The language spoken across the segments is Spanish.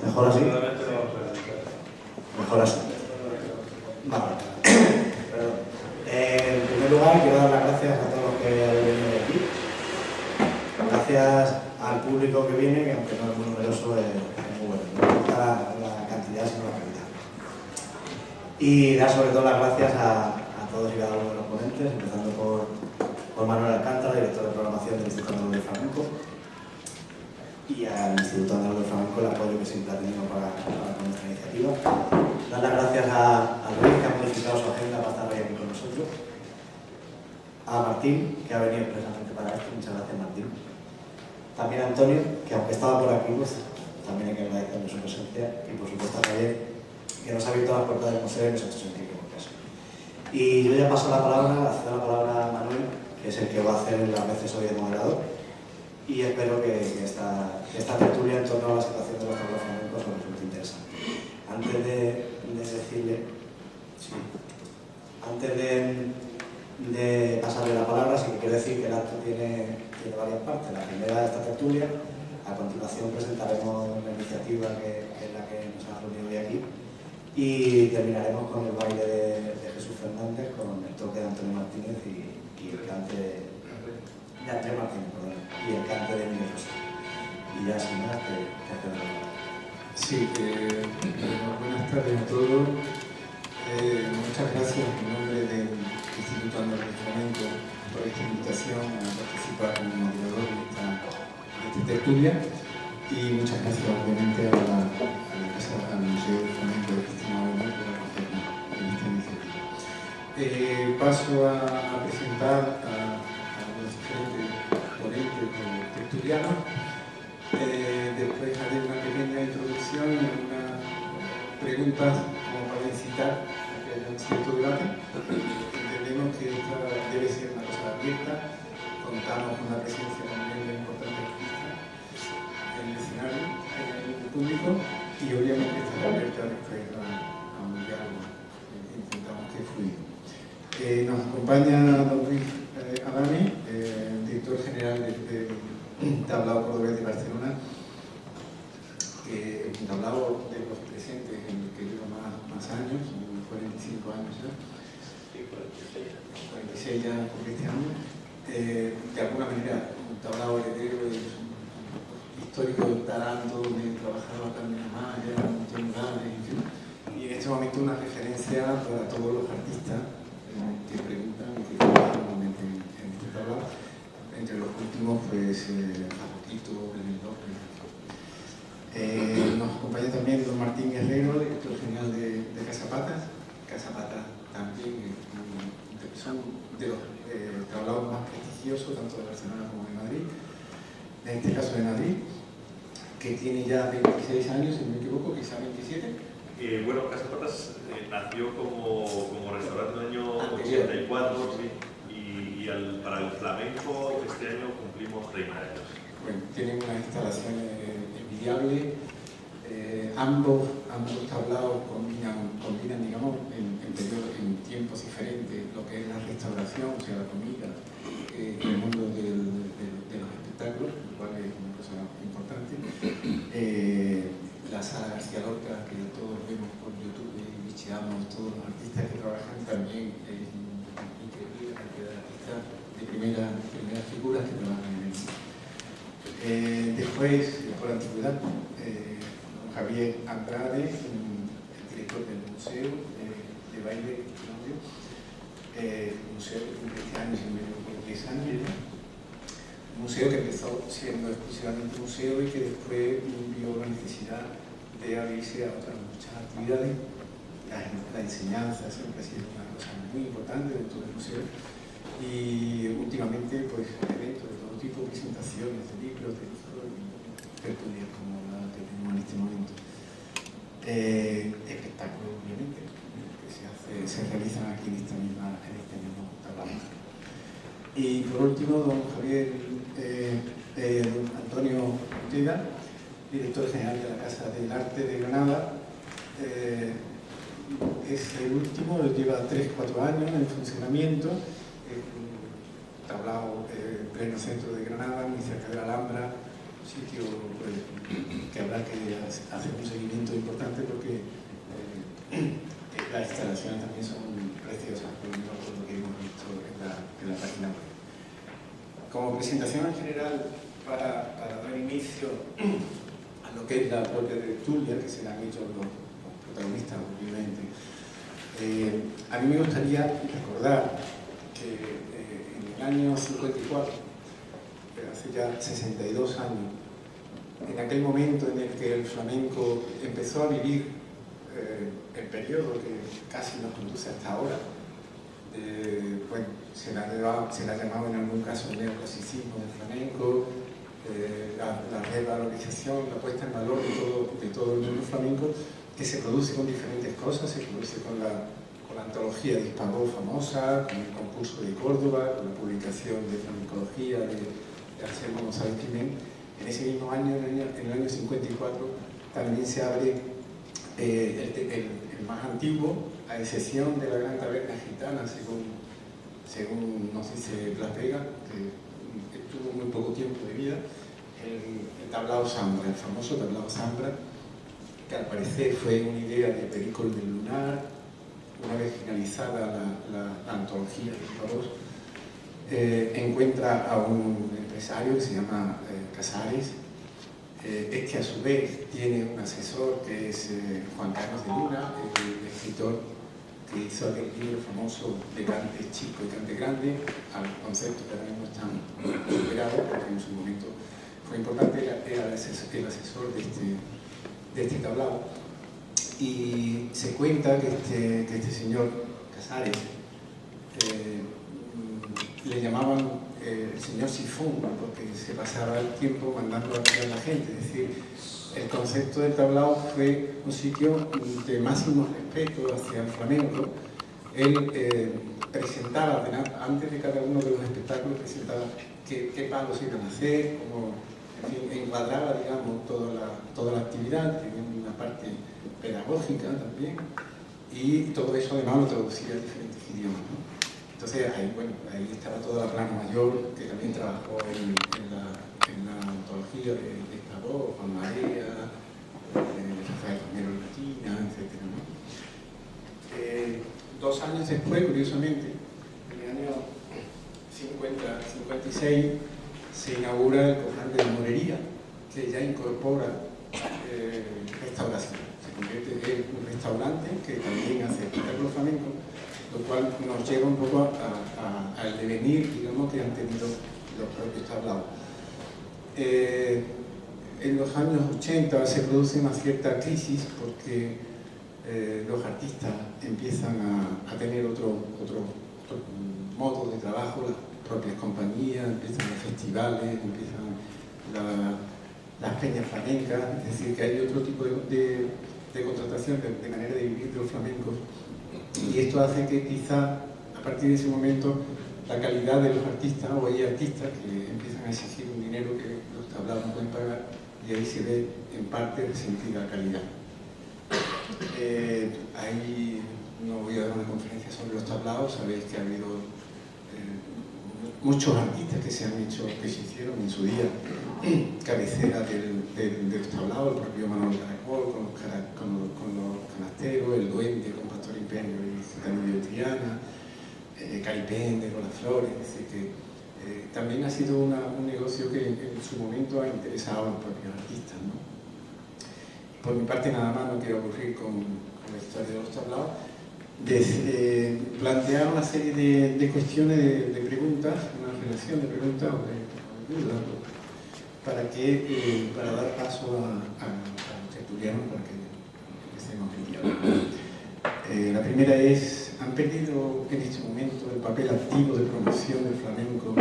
¿Mejor así? Mejor así. Vale. Perdón. En primer lugar, quiero dar las gracias a todos los que habéis venido de aquí. Gracias al público que viene, que aunque no es muy numeroso, es muy bueno. No importa la cantidad, sino la calidad. Y dar sobre todo las gracias a todos y cada uno de los ponentes, empezando por Manuel Alcántara, director de programación del Instituto Andaluz de Flamenco, y al Instituto Andaluz de Flamenco el apoyo que siempre ha tenido para con esta iniciativa. Dar las gracias a Luis, que ha modificado su agenda para estar hoy aquí con nosotros. A Martín, que ha venido expresamente para esto. Muchas gracias, Martín. También a Antonio, que aunque estaba por aquí, pues también hay que agradecerle su presencia. Y por supuesto a Javier, que nos ha abierto las puertas del museo y nos ha hecho sentir como casa. Y yo ya paso la palabra, cedo la palabra a Manuel, que es el que va a hacer las veces hoy de moderador. Y espero que esta tertulia en torno a la situación de los tableros flamencos os resulte interesante. Antes de pasarle la palabra, sí que quiero decir que el acto tiene varias partes. La primera de esta tertulia, a continuación presentaremos una iniciativa que es la que nos ha reunido hoy aquí, y terminaremos con el baile de Jesús Fernández, con el toque de Antonio Martínez y el cante de Andrés Martínez, perdón, y el cante de Miguel José. Y ya sin más, te cedo la palabra. Sí, buenas tardes a todos. Muchas gracias en nombre del Instituto Andaluz de Flamenco por esta invitación a participar como moderador de esta tertulia, y muchas gracias obviamente al Museo de Flamenco de Cristina Aguilar por acogernos en esta iniciativa. Paso a presentar a los diferentes ponentes o tertulianos. Después haré una pequeña introducción y algunas preguntas como para incitar a que haya un cierto debate. Entendemos que esta debe ser una cosa abierta. Contamos con la presencia también de importantes artistas en el escenario, en el público, y obviamente estará abierta después a un diálogo. Intentamos que fluya. Nos acompaña don Luis Adame, director general del Tablao Cordobés de Barcelona, un tablao de los presentes en el que lleva más años, 45 años ya, 46 ya por este año. De alguna manera, un tablao heredero y histórico Taranto, donde trabajaba también en Maya, Montonales, en fin. Y en este momento una referencia para todos los artistas que preguntan y que trabajan normalmente en este tablao. Entre los últimos, pues, a poquito, Belén López. Nos acompaña también don Martín Guerrero, director general de Casa Patas. Casa Patas también son de los tablaos más prestigiosos, tanto de Barcelona como de Madrid. En este caso de Madrid, que tiene ya 26 años, si no me equivoco, quizá 27. Bueno, Casa Patas nació como restaurante en el año 84, sí. Para el flamenco este año cumplimos 30 años. Bueno, tienen unas instalaciones envidiables. Ambos tablaos combinan digamos, en tiempos diferentes lo que es la restauración, o sea, la comida, el mundo de los espectáculos, lo cual es una cosa importante. La sala García Lorca, que todos vemos por YouTube y bicheamos, todos los artistas que trabajan también. De primeras figuras que trabajan en el después, por antigüedad, don Javier Andrade, el director del Museo de Baile el museo que cumple este año, si no me equivoco, 10 años. Un museo que empezó siendo exclusivamente museo y que después vio la necesidad de abrirse a otras muchas actividades. La enseñanza siempre ha sido una cosa muy importante dentro del museo. Y últimamente, pues, eventos de todo tipo, presentaciones de libros, de tertulias como la que tenemos en este momento. Espectáculos, obviamente, que se realizan aquí en este mismo tablao. Y por último, don Javier Antonio Ortega, director general de la Casa del Arte de Granada. Es el último, lleva 3-4 años en funcionamiento. Tablao, pleno centro de Granada, muy cerca de la Alhambra, sitio pues, que habrá habrá que hacer un seguimiento importante porque las instalaciones también son preciosas, por lo menos por lo que hemos visto en la página web. Como presentación en general, para dar inicio a lo que es la propia tertulia, que se la han hecho los protagonistas, obviamente, a mí me gustaría recordar que en el año 54, hace ya 62 años, en aquel momento en el que el flamenco empezó a vivir el periodo que casi nos conduce hasta ahora, bueno, se la ha llamado en algún caso el neoclasicismo del flamenco, la revalorización, la puesta en valor de todo el mundo flamenco, que se produce con diferentes cosas. Se produce con la antología de Hispagó famosa, con el concurso de Córdoba, con la publicación de flamencología de Anselmo González Climent. En ese mismo año, en el año 54, también se abre el más antiguo, a excepción de la Gran Taberna Gitana, según nos dice Blas Vega, que tuvo muy poco tiempo de vida, el tablao Zambra, el famoso tablao Zambra, que al parecer fue una idea de Pericol del Lunar. Una vez finalizada la antología de Hispagó, encuentra a un empresario que se llama Casares, que a su vez tiene un asesor que es Juan Carlos de Luna, el escritor que hizo aquel libro famoso de Cante Chico y Cante Grande, al concepto que ahora mismo están recuperados, porque en su momento fue importante, era el asesor de este tablao. Y se cuenta que este señor Casares le llamaban el señor Sifón, porque se pasaba el tiempo mandando a callar a la gente. Es decir, el concepto del tablao fue un sitio de máximo respeto hacia el flamenco. Él presentaba, antes de cada uno de los espectáculos, presentaba qué palos iban a hacer, como, en fin, encuadraba, digamos, toda la actividad, tenía una parte pedagógica también, y todo eso además lo traducía a diferentes idiomas, ¿no? Entonces ahí estaba toda la plana mayor, que también trabajó en la antología de Hispagó, Juan Marea, Rafael Romero Latina, etc., ¿no? 2 años después, curiosamente, en el año 56, se inaugura el Cofrade de Morería, que ya incorpora restauración. Se convierte en un restaurante que también hace espectáculos flamencos, lo cual nos lleva un poco al devenir, digamos, que han tenido los propios tablaos. En los años 80 se produce una cierta crisis porque los artistas empiezan a tener otro modo de trabajo, las propias compañías, empiezan los festivales, empiezan las peñas flamencas, es decir, que hay otro tipo de contratación, de manera de vivir de los flamencos, y esto hace que quizá a partir de ese momento la calidad de los artistas, o hay artistas que empiezan a exigir un dinero que los tablaos no pueden pagar, y ahí se ve en parte resentida la calidad. Ahí no voy a dar una conferencia sobre los tablaos, sabéis que ha habido muchos artistas que se hicieron en su día cabecera de los tablaos, el propio Manuel Caracol, con los canasteros, el Duende con Pastor Imperio y Gitanillo de Triana, Caipende con las flores, es decir, que también ha sido un negocio que en su momento ha interesado a los propios artistas, ¿no? Por mi parte nada más, no quiero aburrir con la historia de los tablaos. Plantear una serie de cuestiones, de preguntas, una relación de preguntas o de dudas, para dar paso a los tertulianos para que empecemos el diálogo. La primera es: ¿han perdido en este momento el papel activo de promoción del flamenco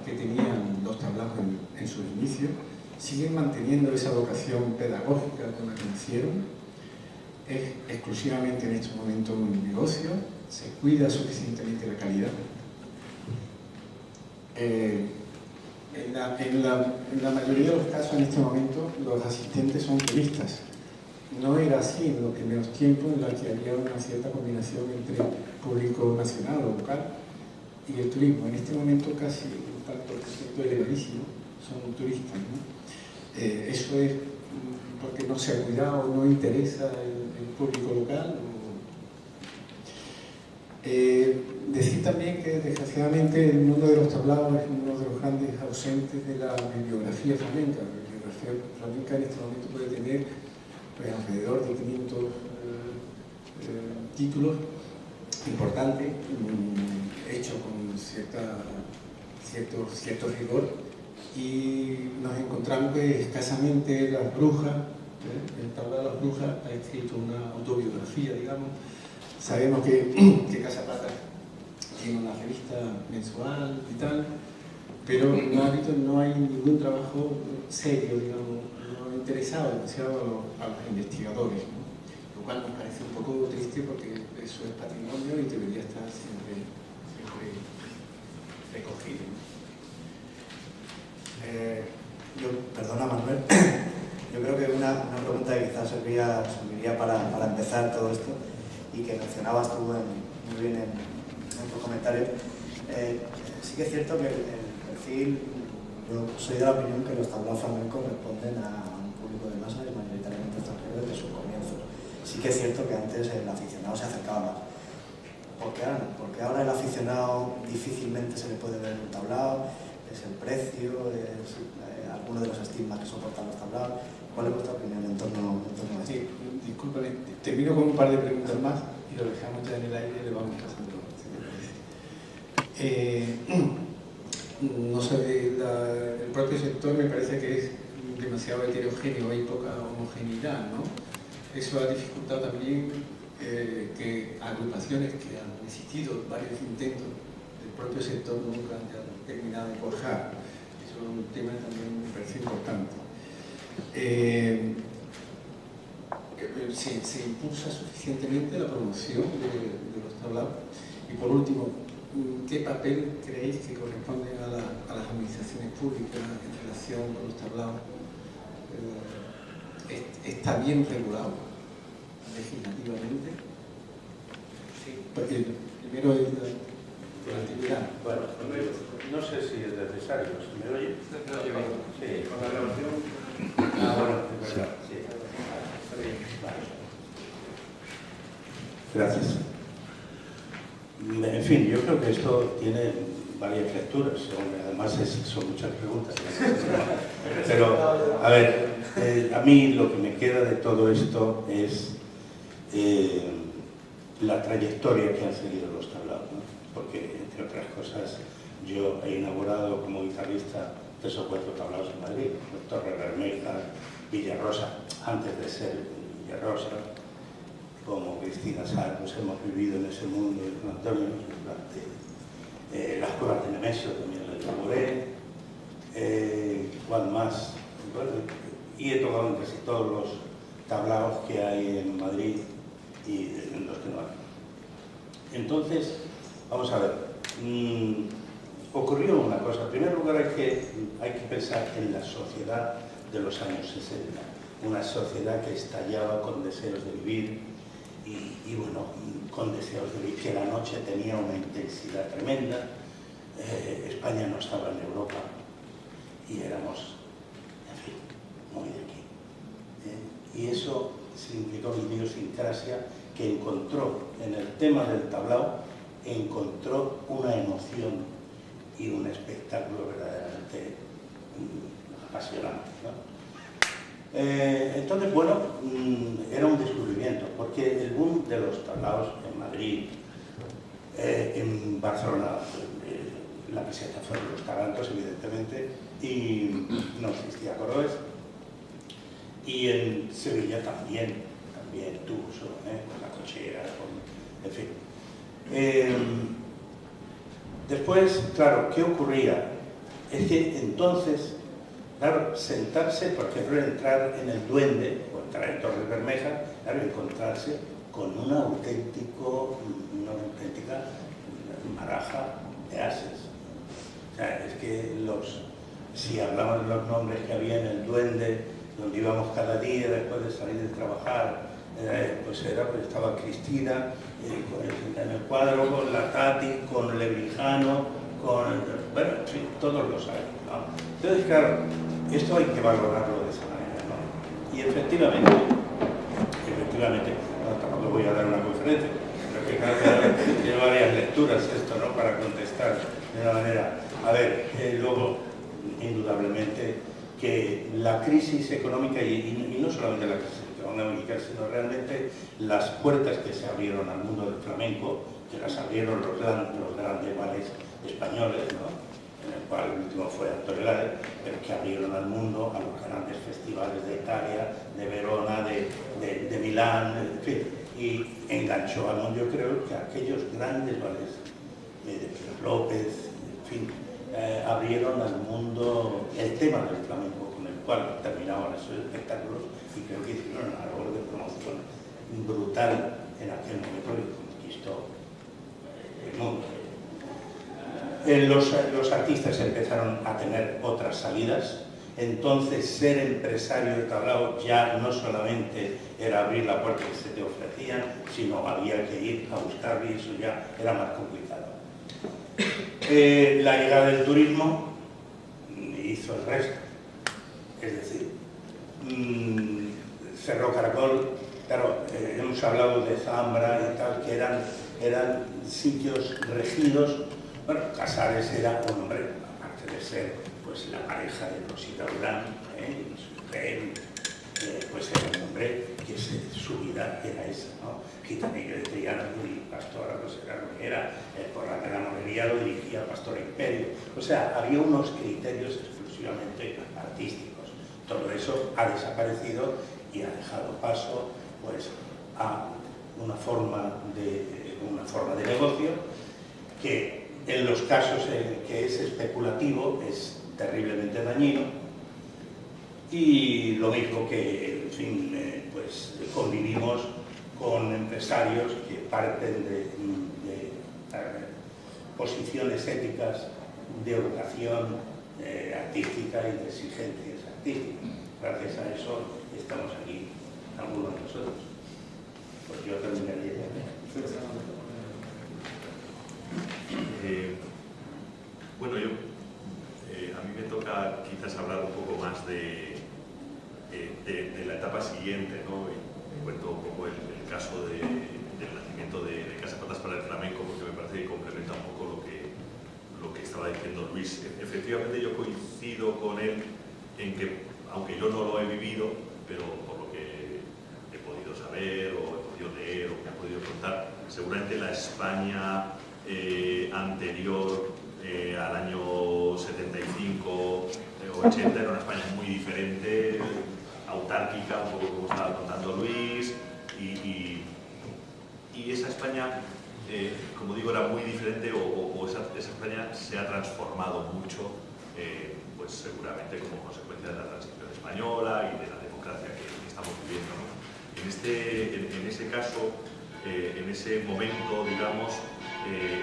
que tenían los tablaos en sus inicios? ¿Siguen manteniendo esa vocación pedagógica con la que nacieron? ¿Es exclusivamente en este momento un negocio? ¿Se cuida suficientemente la calidad? En la mayoría de los casos en este momento los asistentes son turistas. No era así en los primeros tiempos, en los que había una cierta combinación entre público nacional o local y el turismo. En este momento casi un tanto por ciento elevadísimo son turistas, ¿no? Eso es porque no se ha cuidado, no interesa el público local. Decir también que desgraciadamente el mundo de los tablaos es uno de los grandes ausentes de la bibliografía flamenca. La bibliografía flamenca en este momento puede tener pues, alrededor de 500 títulos importantes, hechos con cierto rigor, y nos encontramos que escasamente Las Brujas, el tablao de Las Brujas ha escrito una autobiografía, digamos. Sabemos que Casa Plata tiene una revista mensual y tal, pero no hay ningún trabajo serio, digamos, no ha interesado demasiado a los investigadores, ¿no? Lo cual nos parece un poco triste porque eso es patrimonio y debería estar siempre recogido, ¿no? Perdona Manuel, yo creo que una pregunta que quizás serviría para empezar todo esto y que mencionabas tú muy bien en tus comentarios. Sí que es cierto que el perfil, yo soy de la opinión que los tablaos flamencos responden a un público de masas y mayoritariamente extranjero desde sus comienzos. Sí que es cierto que antes el aficionado se acercaba más. ¿Por qué ahora no? Porque ahora el aficionado difícilmente se le puede ver un tablao, es el precio, es alguno de los estigmas que soportan los tablaos. ¿Cuál es vuestra opinión en torno a esto? Sí, discúlpame, termino con un par de preguntas más y lo dejamos ya en el aire y le vamos pasando, si te parece. No sé, el propio sector me parece que es demasiado heterogéneo, hay poca homogeneidad, ¿no? Eso ha dificultado también que agrupaciones que han existido, varios intentos del propio sector nunca han terminado de cuajar. Eso es un tema que también me parece importante. Se impulsa suficientemente la promoción de los tablaos. Y por último, ¿qué papel creéis que corresponde a las administraciones públicas en relación con los tablaos? ¿Está bien regulado legislativamente? Sí. Primero es la actividad. Bueno, no sé si es necesario. ¿Se me oye? Sí, con la grabación. Bueno, sí. Gracias. En fin, yo creo que esto tiene varias lecturas, además son muchas preguntas. Pero, a ver, a mí lo que me queda de todo esto es la trayectoria que han seguido los tablaos, ¿no? Porque, entre otras cosas, yo he inaugurado como guitarrista 3 o 4 tablaos en Madrid, Torre Bermeja, Villarrosa, antes de ser Villarrosa, como Cristina Sá, pues hemos vivido en ese mundo de San Antonio, durante las cuevas de Nemesio también la inauguré, ¿cuál más? Bueno, y he tocado en casi todos los tablaos que hay en Madrid y en los que no hay. Entonces, vamos a ver, ocurrió una cosa. En primer lugar hay que pensar en la sociedad de los años 60, una sociedad que estallaba con deseos de vivir y bueno, con deseos de vivir, que la noche tenía una intensidad tremenda. España no estaba en Europa y éramos, en fin, muy de aquí. Y eso significó mi idiosincrasia, que encontró en el tema del tablao, encontró una emoción y un espectáculo verdaderamente apasionante, ¿no? Entonces, bueno, era un descubrimiento, porque el boom de los tablaos en Madrid, en Barcelona, la peseta fueron los tarantos, evidentemente, y no existía Coroes, y en Sevilla también tuvo con la cochera, en fin. Después, claro, ¿qué ocurría? Es que entonces, claro, sentarse, por ejemplo, entrar en el Duende, o entrar en Torre Bermeja, claro, encontrarse con una auténtica baraja de ases. O sea, es que si hablamos de los nombres que había en el Duende, donde íbamos cada día después de salir de trabajar, pues estaba Cristina en el cuadro, con la Tati, con el Lebrijano, bueno, en fin, todos los años, ¿no? Entonces, claro, esto hay que valorarlo de esa manera, ¿no? Y efectivamente, no, tampoco voy a dar una conferencia, pero que claro, tiene varias lecturas esto, ¿no?, para contestar de una manera. A ver, luego, indudablemente, que la crisis económica, y no solamente la crisis económica, sino realmente las puertas que se abrieron al mundo del flamenco, que las abrieron los grandes ballets españoles, ¿no?, en el cual el último fue Antonio Gade, pero que abrieron al mundo a los grandes festivales de Italia, de Verona, de Milán, en fin, y enganchó al mundo. Yo creo que aquellos grandes ballets de Pedro López, en fin, abrieron al mundo el tema del flamenco, con el cual terminaban esos espectáculos, y creo que hicieron una labor de promoción brutal en aquel momento que conquistó el mundo. Los artistas empezaron a tener otras salidas, entonces ser empresario de tablao ya no solamente era abrir la puerta que se te ofrecían, sino había que ir a buscarlo, y eso ya era más complicado. La llegada del turismo hizo el resto, es decir, cerró Caracol. Claro, hemos hablado de Zambra y tal, que eran sitios regidos. Bueno, Casares era un hombre, aparte de ser pues la pareja de Rosita Durán, y su mujer, pues era un hombre que su vida era esa, ¿no? Gitanillo de Triana y Pastora, pues era lo que era, por la morería lo dirigía Pastora Imperio. O sea, había unos criterios exclusivamente artísticos. Todo eso ha desaparecido y ha dejado paso pues a una forma de negocio que en los casos en que es especulativo es terriblemente dañino, y lo mismo que, en fin, pues convivimos con empresarios que parten de posiciones éticas, de educación artística y de exigencias artísticas. Gracias a eso estamos aquí algunos de nosotros. Pues yo terminaría ya. Bueno, a mí me toca quizás hablar un poco más de la etapa siguiente, ¿no? Y cuento un poco el caso del nacimiento de Casa Patas para el Flamenco, porque me parece que complementa un poco lo que estaba diciendo Luis. Efectivamente, yo coincido con él en que, aunque yo no lo he vivido, pero por lo que he podido saber o he podido leer o me ha podido contar, seguramente la España anterior al año 75 o 80 era una España muy diferente, autárquica, un poco como estaba contando Luis, y esa España, como digo, era muy diferente, o esa España se ha transformado mucho, pues seguramente como consecuencia de la transición española y de la democracia que estamos viviendo, ¿no? En ese caso, en ese momento, digamos,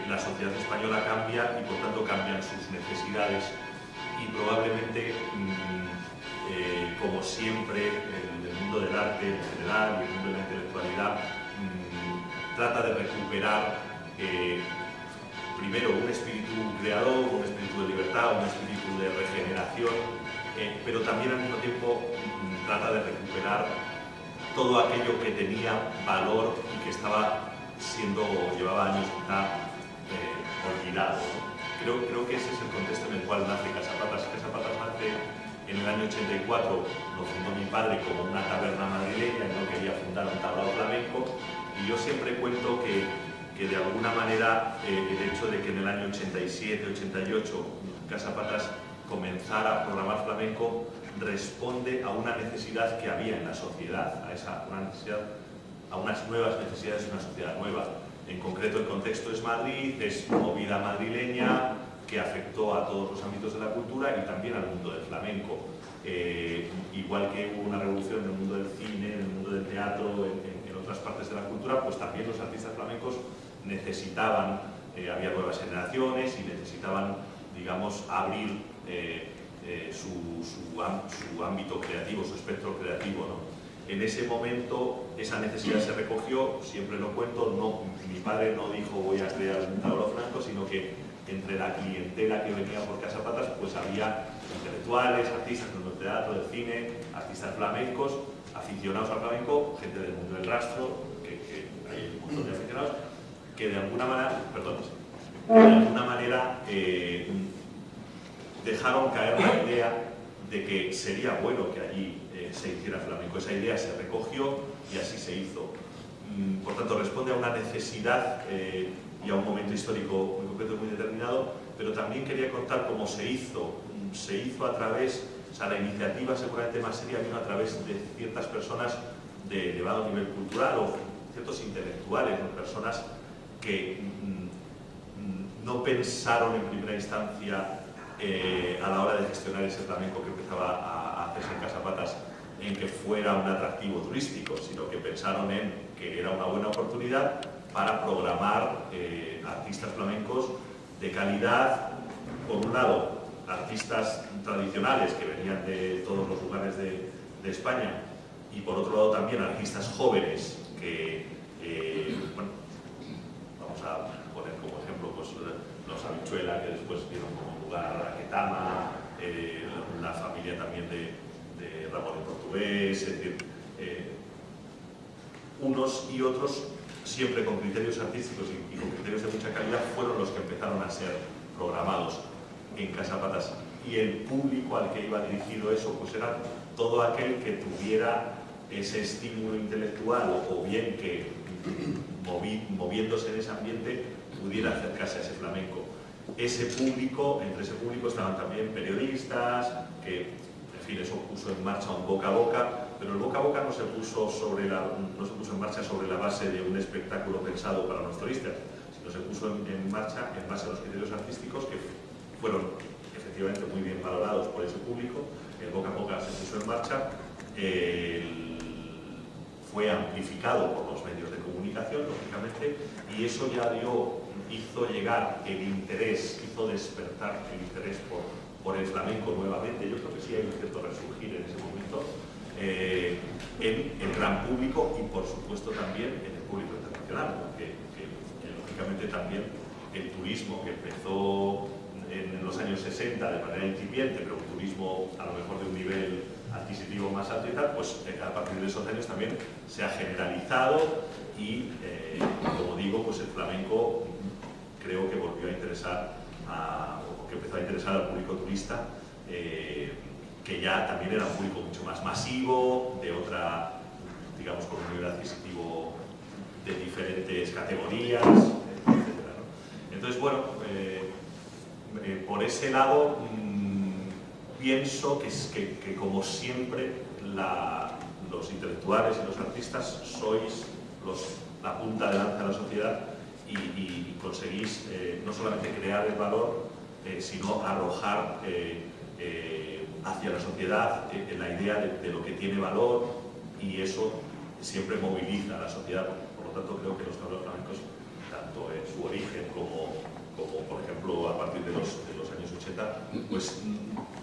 la sociedad española cambia y por tanto cambian sus necesidades, y probablemente, como siempre, el mundo del arte en general y el mundo de la intelectualidad trata de recuperar primero un espíritu creador, un espíritu de libertad, un espíritu de regeneración, pero también al mismo tiempo trata de recuperar todo aquello que tenía valor y que llevaba años quizá olvidado, ¿no? Creo que ese es el contexto en el cual nace Casa Patas. Casa Patas nace en el año 84, lo fundó mi padre como una taberna madrileña, y no quería fundar un tablao flamenco, y yo siempre cuento que de alguna manera el hecho de que en el año 87, 88 Casa Patas comenzara a programar flamenco responde a una necesidad que había en la sociedad, a unas nuevas necesidades de una sociedad nueva. En concreto, el contexto es Madrid, es movida madrileña que afectó a todos los ámbitos de la cultura y también al mundo del flamenco. Igual que hubo una revolución en el mundo del cine, en el mundo del teatro, en otras partes de la cultura, pues también los artistas flamencos necesitaban, había nuevas generaciones y necesitaban, digamos, abrir su ámbito creativo, su espectro creativo, ¿no? En ese momento esa necesidad se recogió, siempre lo cuento, mi padre no dijo voy a crear un tablao flamenco, sino que entre la clientela que venía por Casa Patas pues había intelectuales, artistas del teatro, del cine, artistas flamencos, aficionados al flamenco, gente del mundo del rastro, que hay un montón de aficionados, que de alguna manera dejaron caer la idea de que sería bueno que allí se hiciera flamenco. Esa idea se recogió y así se hizo. Por tanto, responde a una necesidad y a un momento histórico muy concreto y muy determinado, pero también quería contar cómo se hizo. Se hizo a través, o sea, la iniciativa seguramente más seria vino a través de ciertas personas de elevado nivel cultural o ciertos intelectuales, ¿no? Personas que no pensaron en primera instancia a la hora de gestionar ese flamenco que empezaba a hacerse en Casapatas en que fuera un atractivo turístico, sino que pensaron en que era una buena oportunidad para programar artistas flamencos de calidad, por un lado, artistas tradicionales que venían de todos los lugares de España y por otro lado también artistas jóvenes que, bueno, vamos a poner como ejemplo pues, los Habichuela, que después vieron como lugar a Ketama, la familia también de Ramón el Portugués, es decir, unos y otros, siempre con criterios artísticos y con criterios de mucha calidad, fueron los que empezaron a ser programados en Casapatas. Y el público al que iba dirigido eso, pues era todo aquel que tuviera ese estímulo intelectual o bien que, moviéndose en ese ambiente, pudiera acercarse a ese flamenco. Ese público, entre ese público estaban también periodistas, que, en fin, eso puso en marcha un boca a boca, pero el boca a boca no se puso en marcha sobre la base de un espectáculo pensado para los turistas, sino se puso en marcha en base a los criterios artísticos que fueron efectivamente muy bien valorados por ese público. El boca a boca se puso en marcha, fue amplificado por los medios de comunicación, lógicamente, y eso ya hizo llegar el interés, hizo despertar el interés por el flamenco nuevamente. Yo creo que sí hay un cierto resurgir en ese momento en el gran público y por supuesto también en el público internacional, que lógicamente también el turismo que empezó en los años 60 de manera incipiente, pero un turismo a lo mejor de un nivel adquisitivo más alto y tal, pues a partir de esos años también se ha generalizado y, como digo, pues el flamenco creo que volvió a interesar, o que empezó a interesar al público turista, que ya también era un público mucho más masivo, de otra, digamos, con un nivel adquisitivo de diferentes categorías, etc., ¿no? Entonces, bueno, por ese lado, pienso que como siempre los intelectuales y los artistas sois la punta de lanza de la sociedad y conseguís no solamente crear el valor, sino arrojar hacia la sociedad la idea de lo que tiene valor, y eso siempre moviliza a la sociedad. Por lo tanto, creo que los tableros flamencos, tanto en su origen como por ejemplo a partir de los años 80, pues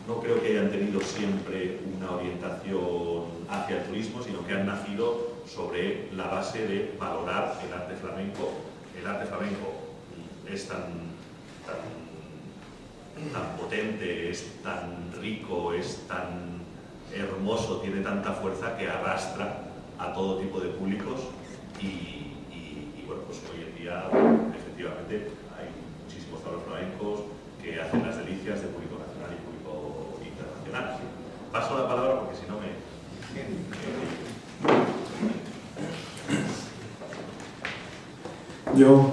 no creo que hayan tenido siempre una orientación hacia el turismo, sino que han nacido sobre la base de valorar el arte flamenco. El arte flamenco es tan potente, es tan rico, es tan hermoso, tiene tanta fuerza que arrastra a todo tipo de públicos y bueno, pues hoy en día efectivamente hay muchísimos tableros flamencos que hacen las delicias de público nacional y público internacional. Paso la palabra porque si no me... Yo,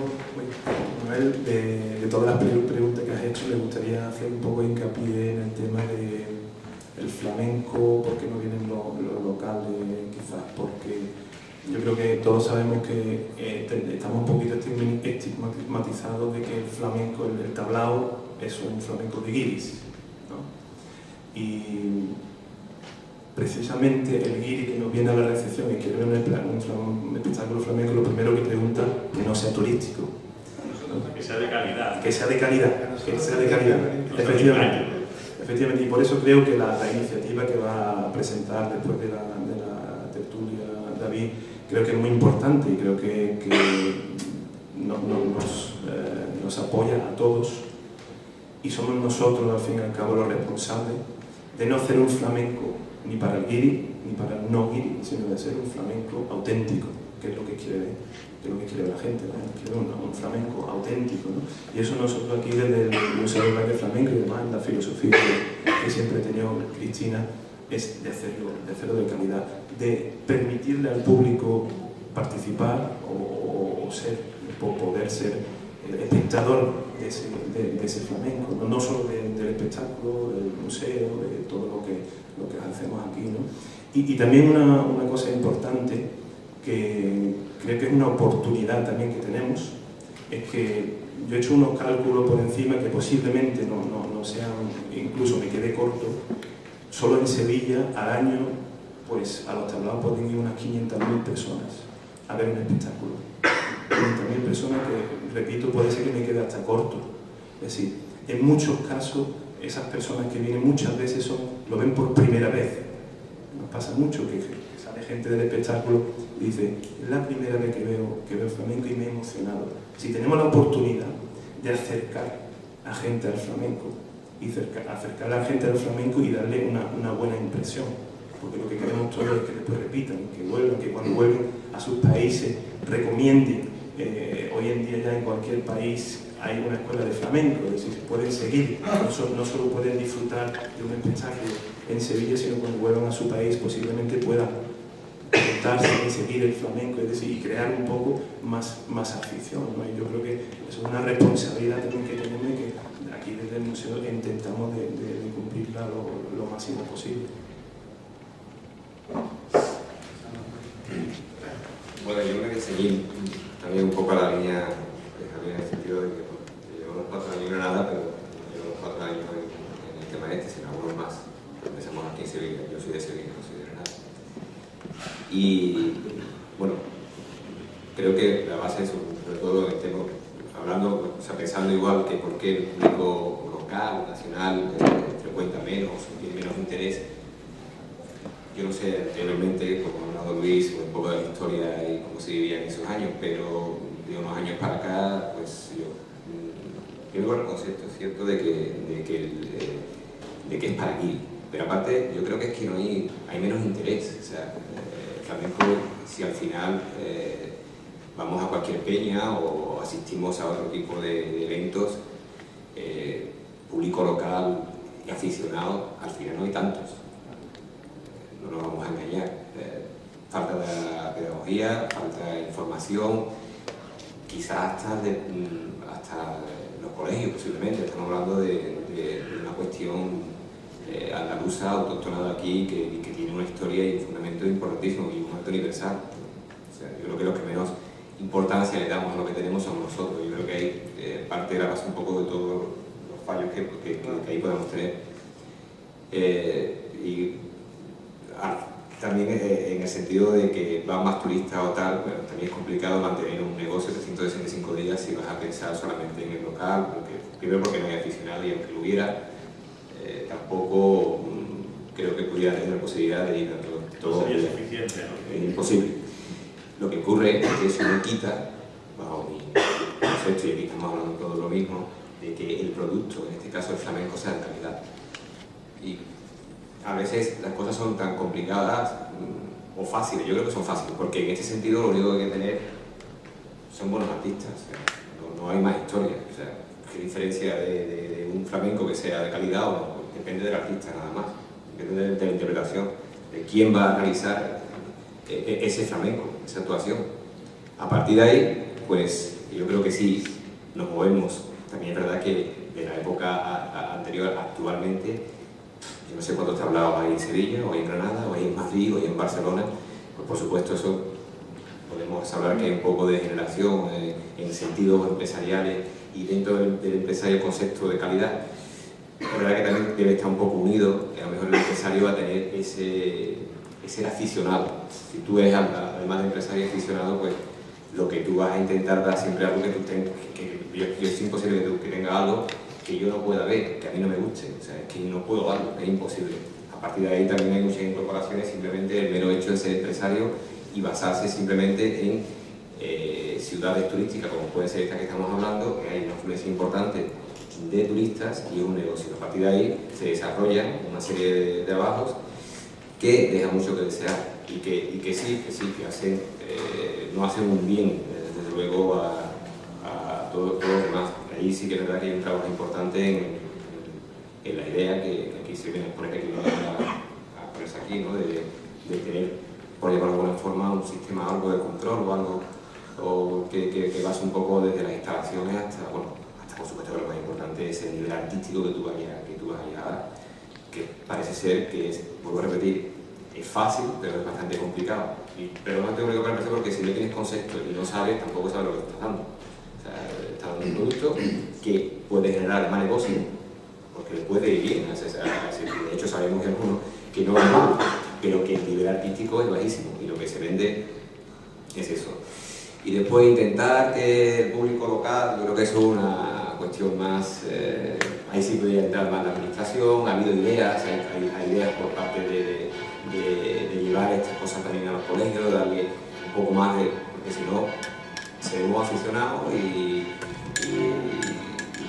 Manuel, de todas las preguntas que has hecho, me gustaría hacer un poco de hincapié en el tema del flamenco, porque no vienen los locales, quizás porque yo creo que todos sabemos que estamos un poquito estigmatizados de que el flamenco, el tablao, es un flamenco de guiris, ¿no? Y precisamente el guiri que nos viene a la recepción y quiere ver un espectáculo flamenco, lo primero que pregunta es que no sea turístico, ¿no? Que sea de calidad. Que sea de calidad, que sea de calidad, efectivamente. Y por eso creo que la iniciativa que va a presentar después de la tertulia David, creo que es muy importante y creo que nos apoya a todos, y somos nosotros al fin y al cabo los responsables de no hacer un flamenco ni para el guiri ni para el no guiri, sino de ser un flamenco auténtico, que es lo que quiere la gente, ¿no? Quiere un flamenco auténtico, ¿no? Y eso nosotros aquí desde el Museo del Baile Flamenco y demás, la filosofía que siempre ha tenido Cristina, es de hacerlo de calidad, de permitirle al público participar o poder ser el espectador de ese flamenco, no solo del espectáculo, del museo, de todo lo que hacemos aquí, ¿no? Y también una cosa importante que creo que es una oportunidad también que tenemos, es que yo he hecho unos cálculos por encima que posiblemente no sean, incluso me quedé corto. Solo en Sevilla al año, pues a los tablaos pueden ir unas 500.000 personas a ver un espectáculo. 500.000 personas que, repito, puede ser que me quede hasta corto. Es decir, en muchos casos, esas personas que vienen muchas veces lo ven por primera vez. Nos pasa mucho que sale gente del espectáculo y dice, es la primera vez que veo flamenco y me he emocionado. Si tenemos la oportunidad de acercar a gente al flamenco, y acercar a la gente al flamenco y darle una buena impresión, porque lo que queremos todos es que después repitan, que vuelvan, que cuando vuelven a sus países recomienden. Hoy en día ya en cualquier país hay una escuela de flamenco, es decir, se pueden seguir, no solo pueden disfrutar de un espectáculo en Sevilla, sino cuando vuelvan a su país posiblemente puedan conectarse y seguir el flamenco, es decir, y crear un poco más afición, ¿no? Y yo creo que es una responsabilidad también que tenemos y que aquí desde el museo intentamos de cumplirla lo máximo posible. Bueno, yo creo que seguir también un poco a la línea de Javier, en el sentido de que llevo unos 4 años en Granada, pero no llevo unos 4 años en el tema sino algunos más. Empezamos aquí en Sevilla, yo soy de Sevilla, no soy de Granada. Y bueno, creo que la base es sobre todo el tema, hablando, o sea, pensando igual que por qué el público local, nacional, frecuenta menos o tiene menos interés. Yo no sé anteriormente, como ha hablado Luis, un poco de la historia y cómo se vivía en esos años, pero de unos años para acá, pues yo creo el concepto es cierto de que es para aquí. Pero aparte, yo creo que es que no hay menos interés. O sea, el flamenco, si al final vamos a cualquier peña o asistimos a otro tipo de eventos, público local y aficionado, al final no hay tantos. No nos vamos a engañar. Falta de pedagogía, falta de información, quizás hasta los colegios posiblemente. Estamos hablando de una cuestión andaluza, autóctona de aquí, que tiene una historia y un fundamento importantísimo y un momento universal. O sea, yo creo que lo que menos importancia le damos a lo que tenemos somos nosotros. Yo creo que hay parte de la base un poco de todos los fallos que ahí podemos tener. También en el sentido de que van más turistas o tal, pero también es complicado mantener un negocio de 365 días si vas a pensar solamente en el local, primero porque no hay aficionado y aunque lo hubiera, tampoco creo que pudiera tener la posibilidad de ir a todo. No sería suficiente, ¿no? Es imposible. Lo que ocurre es que eso no quita, bajo mi concepto, y aquí estamos hablando todos lo mismo, de que el producto, en este caso el flamenco, sea de calidad. Y a veces las cosas son tan complicadas o fáciles, yo creo que son fáciles, porque en este sentido lo único que hay que tener son buenos artistas, o sea, no hay más historia. O sea, ¿qué diferencia de un flamenco que sea de calidad o no? Depende del artista nada más, depende de la interpretación, de quién va a realizar ese flamenco, esa actuación. A partir de ahí, pues yo creo que sí nos movemos. También es verdad que de la época anterior actualmente, yo no sé cuántos tablaos hay en Sevilla, o hay en Granada, o hay en Madrid, o hay en Barcelona, pues por supuesto eso podemos hablar que hay un poco de generación en sentidos empresariales y dentro del empresario concepto de calidad. La verdad que también debe estar un poco unido, que a lo mejor el empresario va a tener ese aficionado. Si tú eres además de empresario aficionado, pues lo que tú vas a intentar dar siempre algo que tú tengas, yo es imposible que tenga algo que yo no pueda ver, que a mí no me guste, o sea, es que no puedo darlo, es imposible. A partir de ahí también hay muchas incorporaciones, simplemente el mero hecho de ser empresario y basarse simplemente en ciudades turísticas, como puede ser esta que estamos hablando, que hay una influencia importante de turistas y es un negocio. A partir de ahí se desarrollan una serie de trabajos que deja mucho que desear y que hacen, no hacen un bien, desde luego, a todos los demás. Ahí sí que es verdad que hay un trabajo importante en la idea que aquí se viene a poner aquí, a ponerse aquí, ¿no? de tener, por llamarlo de alguna forma, un sistema algo de control o algo o que base un poco desde las instalaciones hasta, bueno, hasta por supuesto que lo más importante es el nivel artístico que tú vayas a dar, que parece ser que es, vuelvo a repetir, es fácil, pero es bastante complicado. Pero no tengo que parece porque si no tienes concepto y no sabes, tampoco sabes lo que estás dando. O sea, estás dando un producto que puede generar más negocio, porque le puede ir bien. De hecho, sabemos que algunos que no es malo, pero que el nivel artístico es bajísimo y lo que se vende es eso. Y después intentar que el público local, yo creo que eso es una cuestión más, ahí sí podría entrar más la administración, ha habido ideas, hay ideas por parte de llevar estas cosas también a los colegios, darle un poco más de, porque si no, seremos aficionados y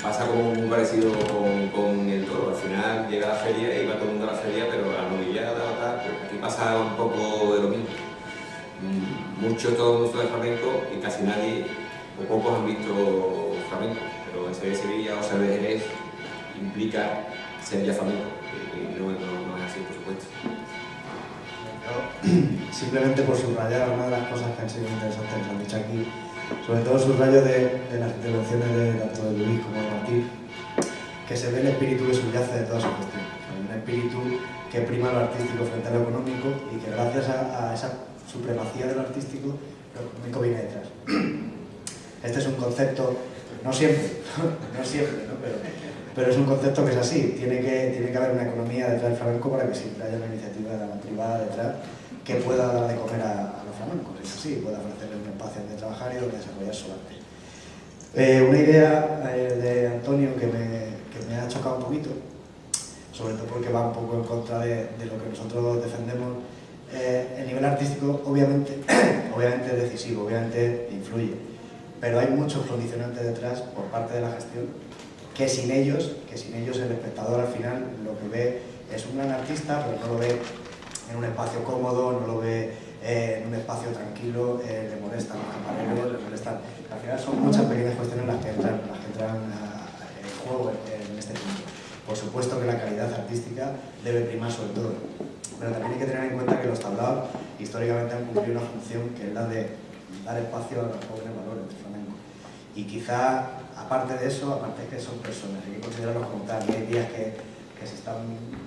pasa como muy parecido con el toro. Al final llega la feria y va todo el mundo a la feria, pero a la novillada, pues aquí pasa un poco de lo mismo. Mucho todo el mundo de flamenco y casi nadie, o pocos han visto flamenco, pero ser de Sevilla o ser de Jerez implica ser ya flamenco, y no es así, por supuesto. Simplemente por subrayar una de las cosas que han sido interesantes que han dicho aquí, sobre todo subrayo de las intervenciones tanto de Luis como de Martín, que se ve el espíritu que subyace de toda su cuestión, un espíritu que prima lo artístico frente a lo económico y que gracias a esa supremacía de lo artístico, lo económico viene detrás. Este es un concepto, no siempre, ¿no? Pero es un concepto que es así, tiene que haber una economía detrás del flamenco para que siempre haya una iniciativa de la mano privada detrás que pueda dar de comer a los flamencos, es así, pueda ofrecerles un espacio donde trabajar y donde desarrollar su arte. Una idea de Antonio que me ha chocado un poquito, sobre todo porque va un poco en contra de lo que nosotros defendemos. El nivel artístico obviamente es decisivo, obviamente influye, pero hay muchos condicionantes detrás por parte de la gestión que sin ellos el espectador al final lo que ve es un gran artista, pero no lo ve en un espacio cómodo, no lo ve en un espacio tranquilo, le molestan los camareros, le molestan. Al final son muchas pequeñas cuestiones las que entran en juego en este punto. Por supuesto que la calidad artística debe primar sobre todo, pero también hay que tener en cuenta que los tablaos históricamente han cumplido una función que es la de dar espacio a los jóvenes valores del flamenco. Y quizá, aparte de eso, aparte de que son personas, hay que considerarlos como tal, y hay días que se están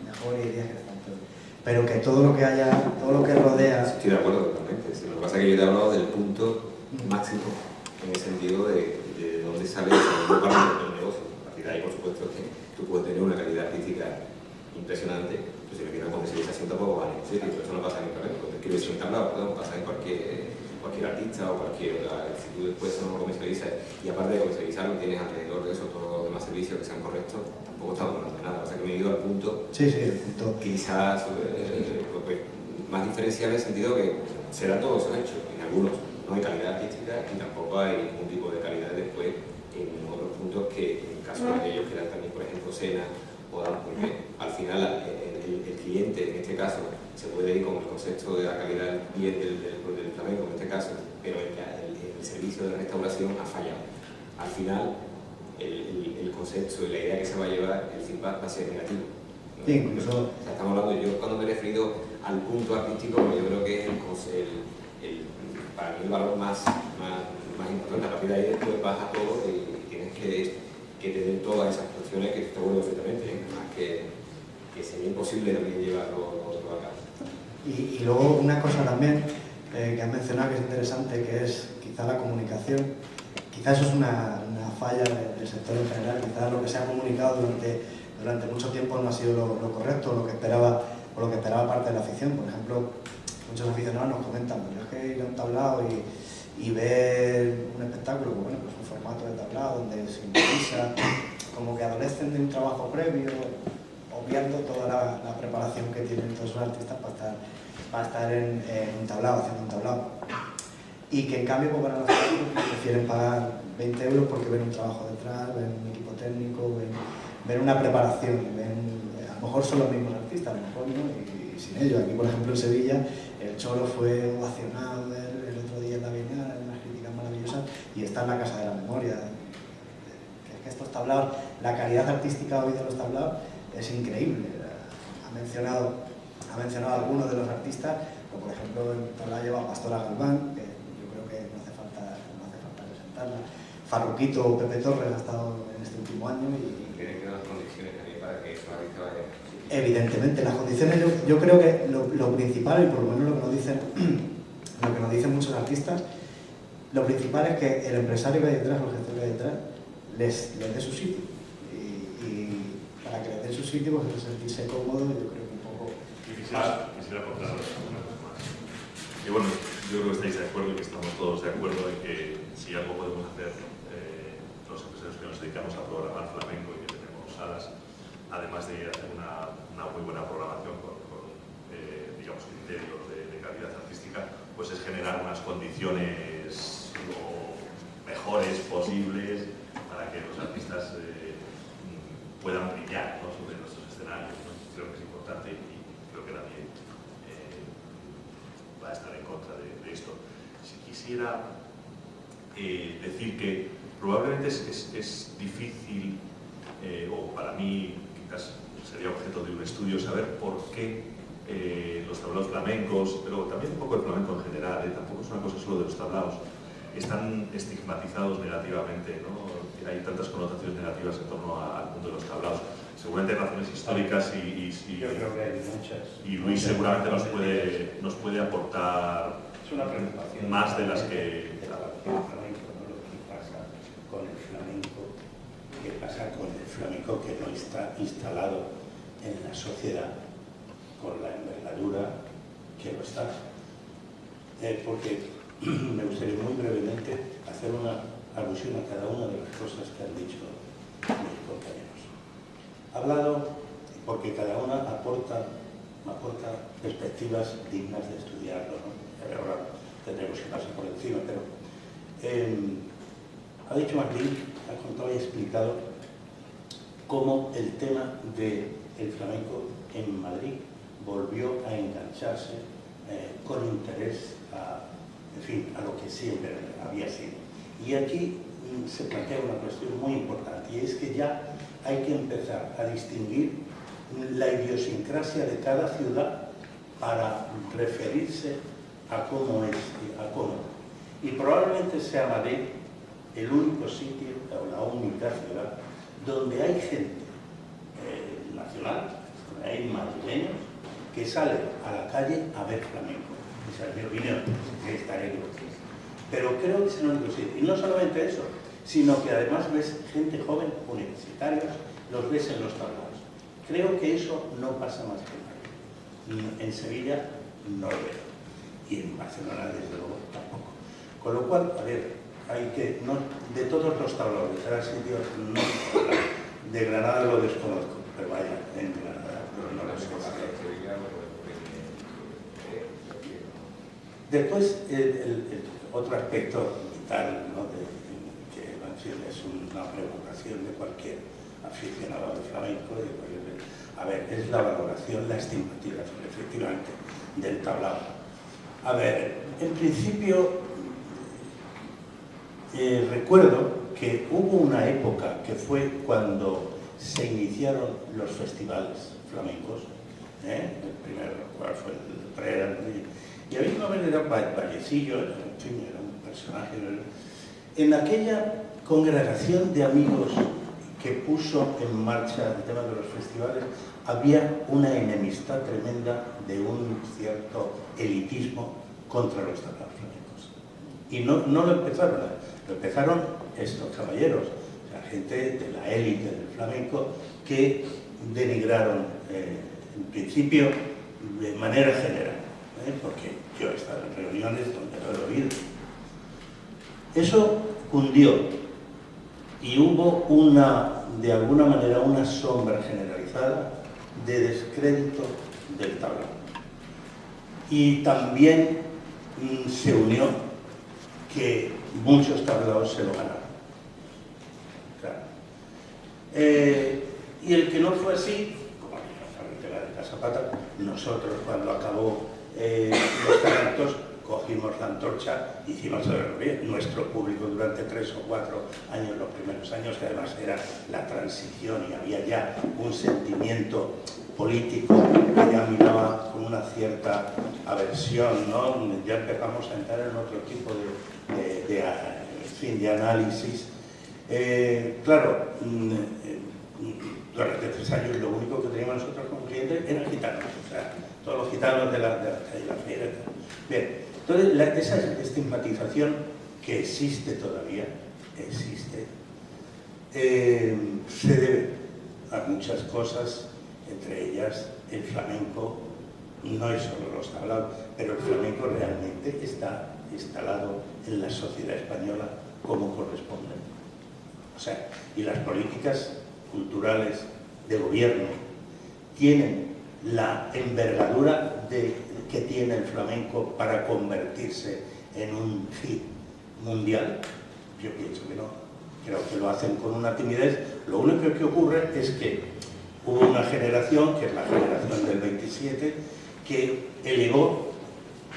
mejor y hay días que están peor. Pero que todo lo que haya, todo lo que rodea... Estoy de acuerdo totalmente, lo que pasa es que yo te he hablado del punto máximo, en el sentido de dónde sale el parte del negocio. A partir de ahí, por supuesto, que tú puedes tener una calidad artística impresionante, pues si me quieres comercialización tampoco va a ningún sitio, pero eso no pasa en el flamenco. Quiero decir, en tablado, pasa en cualquier artista o cualquier otra, si tú después no lo comercializas y aparte de comercializarlo tienes alrededor de eso todos los demás servicios que sean correctos, tampoco estamos hablando de nada. O sea que me he ido al punto, el punto. Quizás más diferencial en el sentido que se dan todos esos hechos. En algunos no hay calidad artística y tampoco hay ningún tipo de calidad después en otros puntos que en el caso de aquellos que dan también, por ejemplo, cena o dan, porque al final el cliente en este caso se puede ir con el concepto de la calidad bien del flamenco en este caso, pero el servicio de la restauración ha fallado. Al final el concepto y la idea que se va a llevar, el feedback va a ser negativo, ¿no? Sí, incluso... O sea, estamos hablando, yo cuando me he referido al punto artístico, yo creo que es para mí el valor más importante. A partir de ahí después vas a todo y tienes que tener todas esas cuestiones que te acuerdo perfectamente, más que sería imposible también llevarlo todo a cabo. Y luego una cosa también que has mencionado que es interesante, que es quizá la comunicación. Quizá eso es una falla del sector en general, quizá lo que se ha comunicado durante mucho tiempo no ha sido lo correcto, lo que esperaba parte de la afición. Por ejemplo, muchos aficionados nos comentan, pues yo es que ir a un tablao y ver un espectáculo, pues bueno, pues un formato de tablao donde se improvisa, como que adolecen de un trabajo previo, obviando toda la preparación que tienen todos los artistas para estar en un tablao, haciendo un tablao. Y que en cambio pues, para los artistas prefieren pagar 20 euros porque ven un trabajo detrás, ven un equipo técnico, ven una preparación, a lo mejor son los mismos artistas, a lo mejor no, y sin ello. Aquí, por ejemplo, en Sevilla, el Cholo fue ovacionado el otro día en la Bienal, en unas críticas maravillosas, y está en la Casa de la Memoria. Es que estos tablaos, la calidad artística hoy de los tablaos es increíble. Ha mencionado algunos de los artistas, como por ejemplo el tablao lleva a Pastora Galván, que yo creo que no hace falta presentarla. Farruquito o Pepe Torres ha estado en este último año y Tienen que dar condiciones también para que eso ahorita vaya. evidentemente las condiciones, yo creo que lo principal, y por lo menos lo que nos dicen muchos artistas, lo principal es que el empresario que hay detrás o el gestor que hay detrás les dé su sitio, y para que les dé su sitio, pues es sentirse cómodo. Yo creo que un poco quisiera aportar una cosa más. Y bueno, yo creo que estáis de acuerdo y que estamos todos de acuerdo en que si algo podemos hacer los empresarios que nos dedicamos a programar flamenco y que tenemos salas, además de hacer una muy buena programación con digamos, criterios de calidad artística, pues es generar unas condiciones lo mejores posibles para que los artistas puedan brillar, ¿no?, sobre nuestros escenarios, ¿no? Creo que es importante y creo que nadie va a estar en contra de esto. Si quisiera decir que probablemente es difícil, o para mí quizás sería objeto de un estudio, saber por qué los tablaos flamencos, pero también un poco el flamenco en general, tampoco es una cosa solo de los tablaos, están estigmatizados negativamente, ¿no? Hay tantas connotaciones negativas en torno al mundo de los tablaos. Seguramente hay razones históricas yo creo que hay muchas. Y Luis seguramente nos puede aportar es una preocupación más de las que... El flamenco, ¿no? Lo que pasa con el flamenco, qué pasa con el flamenco que no está instalado en la sociedad con la envergadura que lo está. Porque me gustaría muy brevemente hacer una alusión a cada una de las cosas que han dicho mis compañeros. Ha hablado, porque cada una aporta perspectivas dignas de estudiarlo, ¿no? Ahora tendremos que pasar por encima, pero ha dicho Martín, ha contado y explicado cómo el tema del flamenco en Madrid volvió a engancharse con interés a lo que siempre había sido. Y aquí se plantea una cuestión muy importante, y es que ya hay que empezar a distinguir la idiosincrasia de cada ciudad para referirse a cómo es, a cómo. Y probablemente sea Madrid el único sitio, o la única ciudad, donde hay gente nacional, donde hay madrileños, que salen a la calle a ver flamenco. Esa es mi opinión, que estaré equivocado. Pero creo que es el único sitio. Y no solamente eso, sino que además ves gente joven, universitarios, los ves en los tablaos. Creo que eso no pasa más que en Madrid. En Sevilla no lo veo. Y en Barcelona, desde luego, tampoco. Con lo cual, a ver, hay que, no, de todos los tablaos, de cada sitio, no, de Granada lo desconozco, pero vaya, en Granada, pero no lo desconozco. Después, otro aspecto vital, ¿no?, que es una preocupación de cualquier aficionado al flamenco, a ver, es la valoración, la estigmatización, efectivamente, del tablao. A ver, en principio, recuerdo que hubo una época que fue cuando se iniciaron los festivales flamencos, el primero, ¿cuál fue? El Prera, y había una vez era Vallecillo, en fin, era un personaje. En aquella congregación de amigos que puso en marcha el tema de los festivales, había una enemistad tremenda de un cierto elitismo contra los tablaos flamencos. Y no lo empezaron, lo empezaron estos caballeros, la gente de la élite del flamenco, que denigraron, en principio, de manera general. Porque yo he estado en reuniones donde lo he oído. Eso cundió y hubo de alguna manera, una sombra generalizada de descrédito del tablao. Y también se unió que muchos tablaos se lo ganaron. Claro. Y el que no fue así, como la de la Zapata. Nosotros, cuando acabó los talentos, cogimos la antorcha, hicimos nuestro público durante 3 o 4 años, los primeros años, que además era la transición y había ya un sentimiento político que ya miraba con una cierta aversión, ¿no? Ya empezamos a entrar en otro tipo de análisis. Claro, durante 3 años lo único que teníamos nosotros como clientes eran gitanos, o sea, todos los gitanos de la feria. Bien, entonces esa estigmatización que existe todavía, se debe a muchas cosas, entre ellas el flamenco, no es solo los tablaos, pero el flamenco realmente está instalado en la sociedad española como corresponde. O sea, y las políticas culturales de gobierno tienen la envergadura que tiene el flamenco para convertirse en un hit mundial. Yo pienso que no, creo que lo hacen con una timidez. Lo único que ocurre es que hubo una generación, que es la generación del 27, que elevó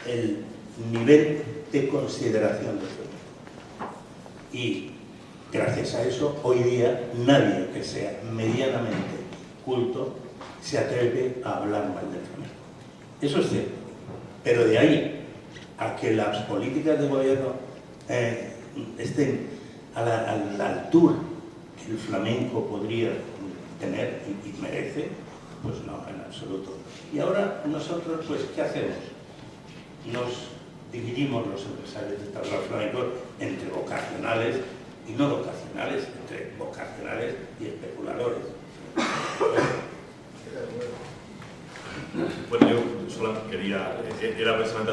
el nivel de consideración del flamenco. Y gracias a eso, hoy día, nadie que sea medianamente culto se atreve a hablar mal del flamenco. Eso es cierto. Pero de ahí a que las políticas de gobierno estén a la altura que el flamenco podría tener y merece, pues no, en absoluto. Y ahora nosotros, pues, ¿qué hacemos? Nos dividimos los empresarios de tablao flamencos entre vocacionales y no vocacionales, entre vocacionales y especuladores. Bueno, yo solo quería, era precisamente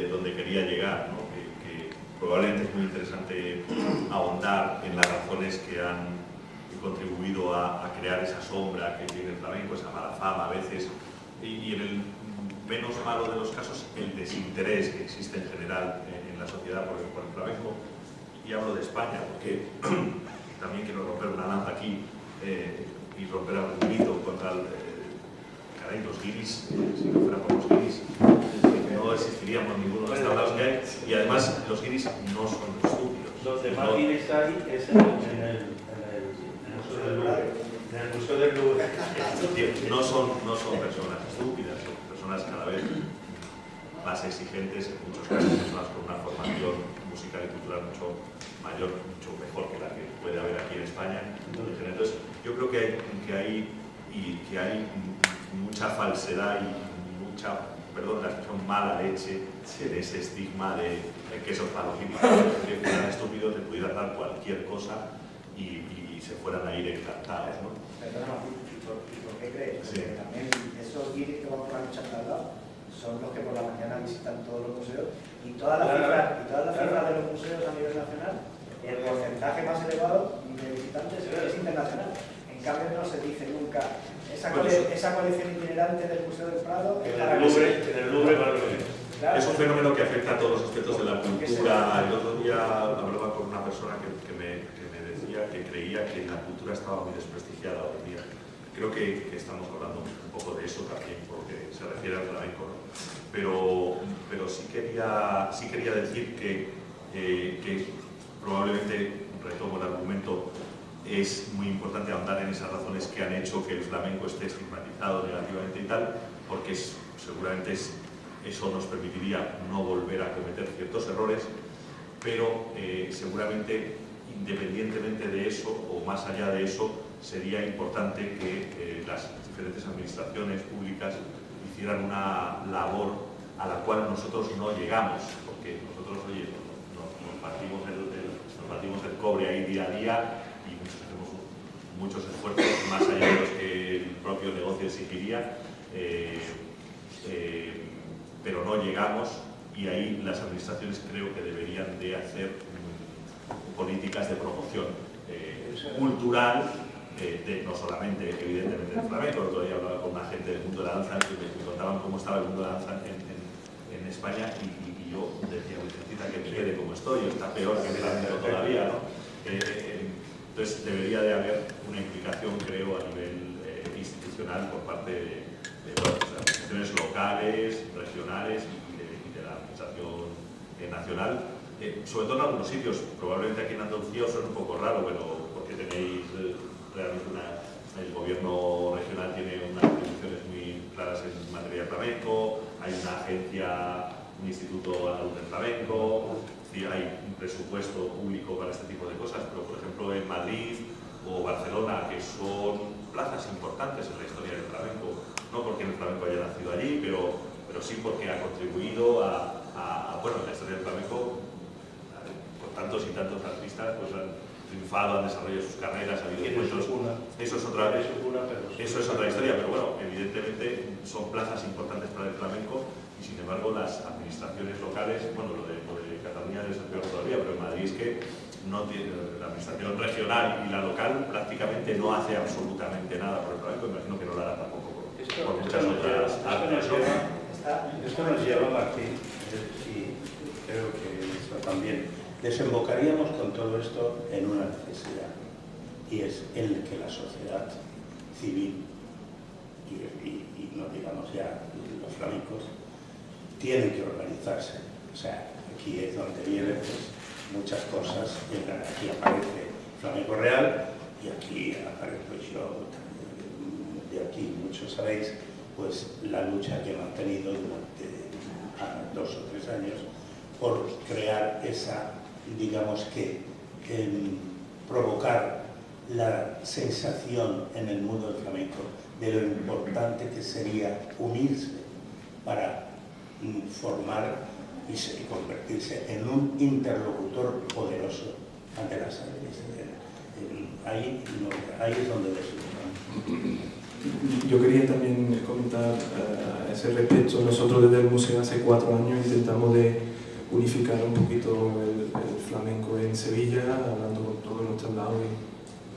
donde quería llegar, ¿no? que probablemente es muy interesante ahondar en las razones que han contribuido a crear esa sombra que tiene el flamenco, esa mala fama a veces, y en el menos malo de los casos, el desinterés que existe en general en la sociedad por el flamenco. Y hablo de España, porque también quiero romper una lanza aquí y romper algún grito contra los guiris. Si no fuera por los guiris, no existiríamos ninguno de los tablaos que hay. Y además, los guiris no son estúpidos. Los demás guiris hay es en el Museo del Louvre. En el Museo del Louvre. No son personas estúpidas, son personas cada vez más exigentes, en muchos casos personas con una formación musical y cultural mucho mayor, mucho mejor que la que puede haber aquí en España. Entonces, yo creo que hay mucha falsedad y mucha, perdón la expresión, mala leche de ese estigma de que eso es para los guiris, que fueran estúpidos, le pudieran dar cualquier cosa y se fueran a ir encantados, ¿no? Perdona, ¿por qué crees? Sí. Porque también esos guiris que van por la noche al tablao son los que por la mañana visitan todos los museos y todas las cifras de los museos a nivel nacional, el porcentaje más elevado de visitantes es internacional. En cambio no se dice nunca esa colección itinerante del Museo del Prado es para en el Louvre va a ver. Claro. Es un fenómeno que afecta a todos los aspectos de la cultura. El otro día hablaba con una persona que me decía que creía que la cultura estaba muy desprestigiada hoy en día. Creo que estamos hablando un poco de eso también, porque se refiere al flamenco, ¿no? Pero sí quería decir que probablemente, retomo el argumento, es muy importante ahondar en esas razones que han hecho que el flamenco esté estigmatizado negativamente y tal, porque seguramente eso nos permitiría no volver a cometer ciertos errores, pero seguramente, independientemente de eso, o más allá de eso, sería importante que las diferentes administraciones públicas hicieran una labor a la cual nosotros no llegamos, porque nosotros, oye, nos partimos el cobre ahí día a día y hacemos muchos esfuerzos más allá de los que el propio negocio exigiría, pero no llegamos, y ahí las administraciones creo que deberían de hacer políticas de promoción cultural, no solamente evidentemente el flamenco. El otro día hablaba con una gente del mundo de la danza que me contaban cómo estaba el mundo de la danza en España y yo decía, necesita que me quede como estoy, está peor que el flamenco todavía, ¿no? Entonces debería de haber una implicación, creo, a nivel institucional por parte administraciones locales, regionales y de la administración nacional. Sobre todo en algunos sitios, probablemente aquí en Andalucía os suena un poco raro, pero porque tenéis realmente el gobierno regional tiene unas atribuciones muy claras en materia de flamenco, hay una agencia, un instituto andaluz de flamenco, hay un presupuesto público para este tipo de cosas, pero por ejemplo en Madrid o Barcelona, que son plazas importantes en la historia del flamenco, no porque el flamenco haya nacido allí, pero sí porque ha contribuido bueno, en la historia del flamenco, con tantos y tantos artistas, pues han triunfado, han desarrollado sus carreras, ha habido encuentros. Eso es otra historia, pero bueno, evidentemente son plazas importantes para el flamenco y sin embargo las administraciones locales, bueno, lo de Cataluña es peor todavía, pero en Madrid es que no tiene, la administración regional y la local prácticamente no hace absolutamente nada por el flamenco, imagino que no lo hará tampoco por muchas otras artes. Esto nos lleva, Martín, y creo que eso también, desembocaríamos con todo esto en una necesidad, y es el que la sociedad civil, y no digamos ya los flamencos, tienen que organizarse. O sea, aquí es donde vienen pues, muchas cosas, aquí aparece Flamenco Real, y aquí aparezco yo, de aquí muchos sabéis, pues la lucha que he mantenido durante 2 o 3 años por crear esa, digamos que, provocar la sensación en el mundo del flamenco de lo importante que sería unirse para formar y convertirse en un interlocutor poderoso ante las artes. Ahí es donde descubrimos. Yo quería también comentar a ese respecto. Nosotros desde el museo hace 4 años intentamos de unificar un poquito el flamenco en Sevilla, hablando con todos los tablados,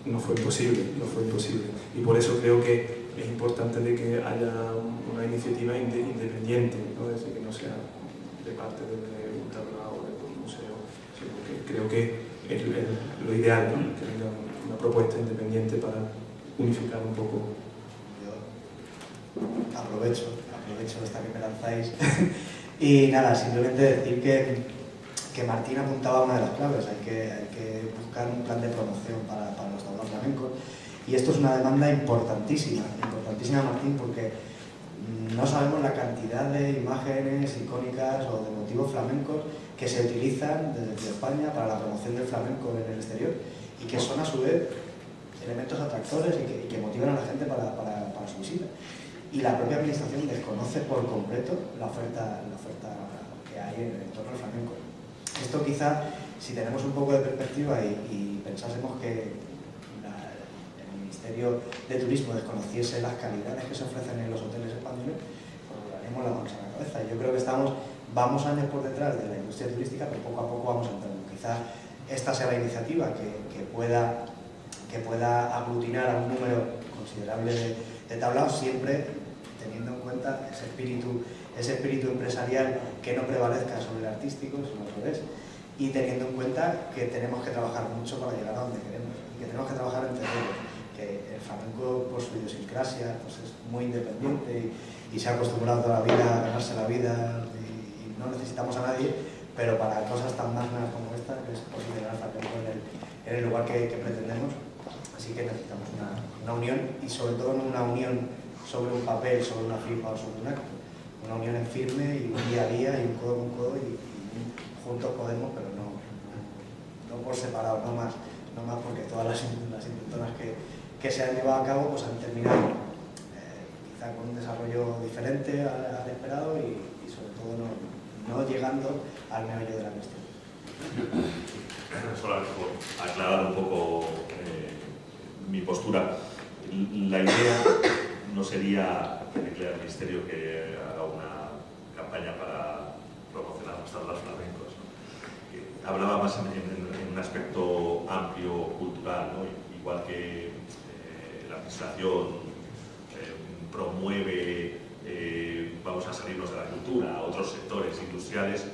y no fue imposible. Y por eso creo que es importante de que haya una iniciativa independiente, ¿no? Es decir, que no sea de parte de un tablado o de un museo, sino que creo que es lo ideal, ¿no? Que haya una propuesta independiente para unificar un poco. Aprovecho esta que me lanzáis y nada, simplemente decir que Martín apuntaba una de las claves, hay que buscar un plan de promoción para los tablaos flamencos, y esto es una demanda importantísima Martín, porque no sabemos la cantidad de imágenes icónicas o de motivos flamencos que se utilizan desde España para la promoción del flamenco en el exterior y que son a su vez elementos atractores y que motivan a la gente para su visita. Y la propia administración desconoce por completo la oferta que hay en el entorno del flamenco. Esto quizá, si tenemos un poco de perspectiva y pensásemos que el Ministerio de Turismo desconociese las calidades que se ofrecen en los hoteles españoles, pues nos daríamos la manos a la cabeza. Yo creo que vamos años por detrás de la industria turística, pero poco a poco vamos entrando. Quizá esta sea la iniciativa que pueda aglutinar a un número considerable de tablaos, siempre teniendo en cuenta ese espíritu empresarial que no prevalezca sobre el artístico, sino al revés, y teniendo en cuenta que tenemos que trabajar mucho para llegar a donde queremos, y que tenemos que trabajar entre todos, que el flamenco por su idiosincrasia pues es muy independiente y se ha acostumbrado toda la vida a ganarse la vida y no necesitamos a nadie, pero para cosas tan magnas como esta, que es posible ganar flamenco en el lugar que pretendemos, así que necesitamos una unión, y sobre todo no una unión sobre un papel, sobre una firma o sobre un acto, una unión en firme y un día a día y un codo con codo y juntos podemos, pero no por separado, no más porque todas las intentonas que se han llevado a cabo pues han terminado quizá con un desarrollo diferente al esperado y sobre todo no llegando al meollo de la cuestión. Solamente por aclarar un poco mi postura. La idea no sería pedirle al Ministerio que haga una campaña para promocionar los tablaos flamencos, ¿no? Hablaba más en un aspecto amplio cultural, ¿no? Igual que la administración promueve, vamos a salirnos de la cultura, a otros sectores industriales,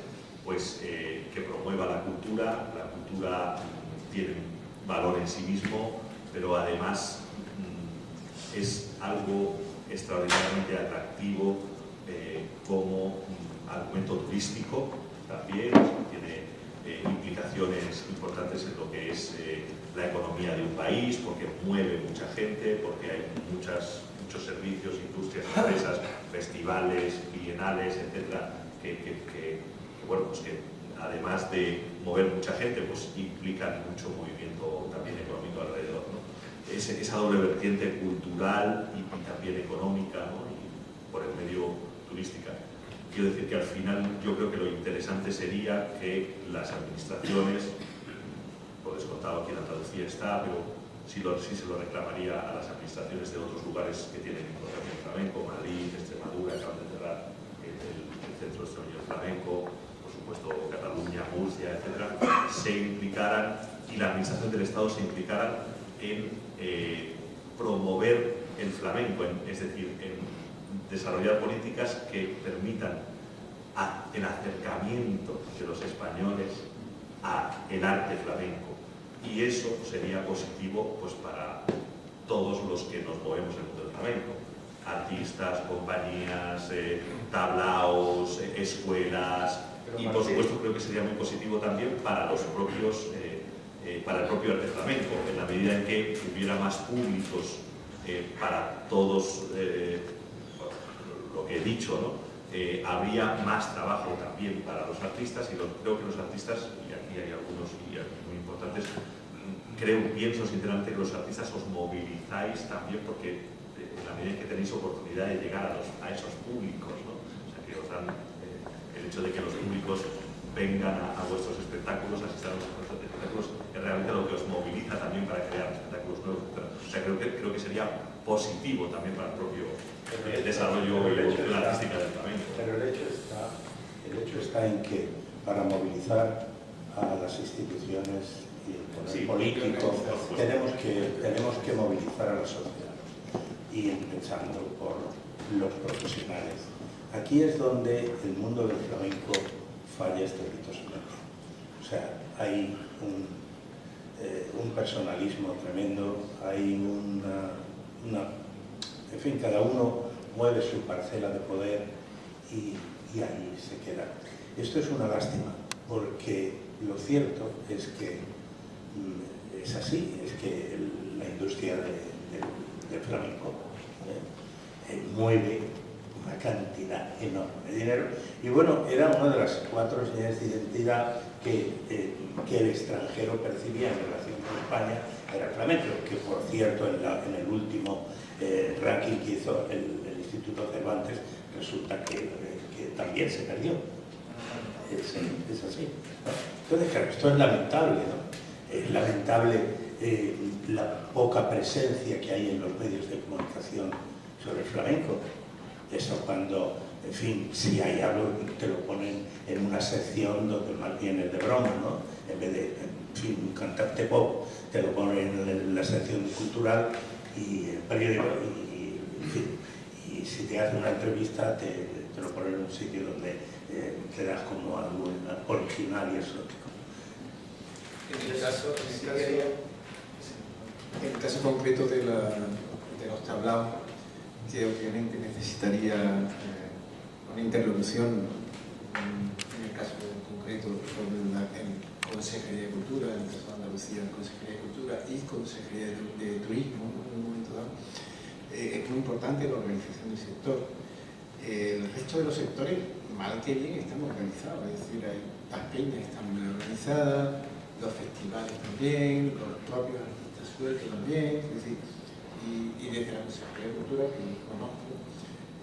pues que promueva la cultura. La cultura tiene valor en sí mismo, pero además es algo extraordinariamente atractivo como argumento turístico también, tiene implicaciones importantes en lo que es la economía de un país, porque mueve mucha gente, porque hay muchos servicios, industrias, empresas, festivales, bienales, etcétera, que bueno, pues que además de mover mucha gente, pues implican mucho movimiento también económico alrededor, ¿no? Esa doble vertiente cultural y también económica, ¿no? Y por el medio turística. Quiero decir que al final yo creo que lo interesante sería que las administraciones, por descontado aquí en Andalucía está, pero sí se lo reclamaría a las administraciones de otros lugares que tienen importancia en flamenco, Madrid, Extremadura, acaban de cerrar el Centro Extraordinario Flamenco, por supuesto Cataluña, Murcia, etcétera, se implicaran, y la administración del Estado se implicaran en promover el flamenco, es decir, en desarrollar políticas que permitan el acercamiento de los españoles al arte flamenco. Y eso sería positivo pues, para todos los que nos movemos en el mundo del flamenco. Artistas, compañías, tablaos, escuelas, y por supuesto creo que sería muy positivo también para los propios, para el propio arte flamenco, en la medida en que hubiera más públicos para todos, lo que he dicho, ¿no? Habría más trabajo también para los artistas, y creo que los artistas, y aquí hay algunos y muy importantes, pienso sinceramente que los artistas os movilizáis también porque en la medida en que tenéis oportunidad de llegar a esos públicos, ¿no? O sea, que os dan el hecho de que los públicos vengan a vuestros espectáculos, asistan a vuestros espectáculos, es realmente lo que os moviliza también para crear espectáculos nuevos, etc. O sea, creo que sería positivo también para el propio desarrollo y la artística del flamenco. Pero el hecho está en que para movilizar a las instituciones y el poder político tenemos que movilizar a la sociedad, y empezando por los profesionales. Aquí es donde el mundo del flamenco falla estrepitosamente. O sea, hay un personalismo tremendo, hay en fin, cada uno mueve su parcela de poder y ahí se queda. Esto es una lástima, porque lo cierto es que es así, es que la industria del flamenco mueve una cantidad enorme de dinero, y bueno, era una de las 4 señales de identidad que el extranjero percibía en relación con España, era el flamenco, que por cierto en el último ranking que hizo el Instituto Cervantes resulta que también se perdió. Es así, ¿no? Entonces, claro, esto es lamentable, ¿no? Es lamentable la poca presencia que hay en los medios de comunicación sobre el flamenco. Eso cuando, en fin, si hay algo te lo ponen en una sección donde más bien es de broma, ¿no? En vez de, en fin, un cantante pop, te lo ponen en la sección cultural y el periódico, y en fin, y si te hacen una entrevista te lo ponen en un sitio donde quedas como algo original y exótico. En el caso concreto de los tablaos, que obviamente necesitaría una interlocución, en el caso concreto con la Consejería de Cultura, en el caso de Andalucía, Consejería de Cultura y Consejería de Turismo, ¿no? En un momento dado, es muy importante la organización del sector. El resto de los sectores, mal que bien, están organizados, es decir, las peñas están muy organizadas, los festivales también, los propios artistas sueltos también, es decir, y desde la Consejería de Cultura, que conozco,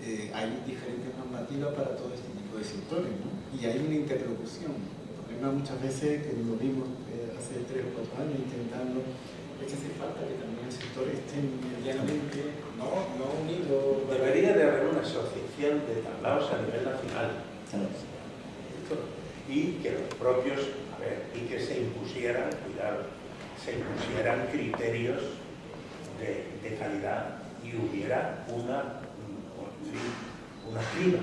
hay diferentes normativas para todo este tipo de sectores, ¿no? Y hay una interlocución. El problema muchas veces, que lo vimos hace 3 o 4 años intentando, es que hace falta que también el sector esté medianamente, no unido. Debería de haber una asociación de tablaos a nivel nacional. Y que los propios, y que se impusieran, cuidado, se impusieran criterios de calidad y hubiera una criba.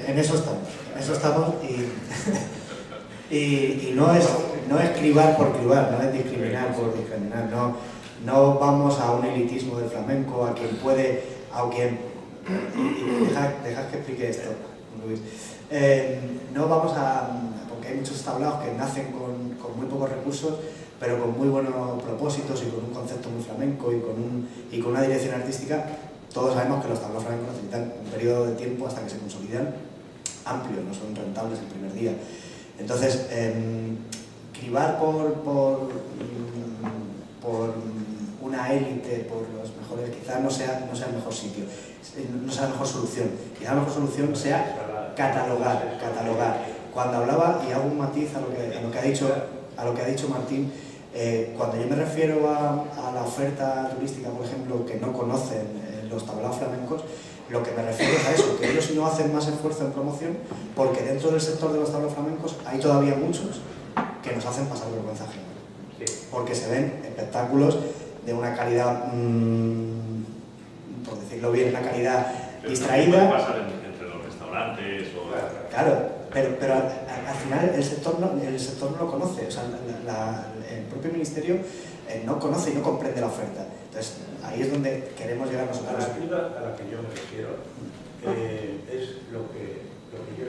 En eso estamos y no es cribar por cribar, no es discriminar por discriminar, no vamos a un elitismo del flamenco, a quien puede, a quien... Dejad que explique esto, Luis. No vamos a... porque hay muchos tablaos que nacen con muy pocos recursos, pero con muy buenos propósitos y con un concepto muy flamenco y con una dirección artística. Todos sabemos que los tablaos flamencos necesitan un periodo de tiempo hasta que se consolidan amplio, no son rentables el primer día. Entonces, cribar por una élite, por los mejores, quizás no sea el mejor sitio, no sea la mejor solución. Quizás la mejor solución sea catalogar. Cuando hablaba, y hago un matiz a lo que ha dicho Martín, cuando yo me refiero a la oferta turística, por ejemplo, que no conocen los tablaos flamencos, lo que me refiero es a eso, que ellos no hacen más esfuerzo en promoción, porque dentro del sector de los tablaos flamencos hay todavía muchos que nos hacen pasar vergüenza ajena. Porque se ven espectáculos de una calidad, por decirlo bien, una calidad distraída. Puede pasar entre los restaurantes o... Claro, pero al final el sector no lo conoce, o sea, el propio ministerio no conoce y no comprende la oferta. Entonces, ahí es donde queremos llegar nosotros. A la criba a la que yo me refiero es lo que yo...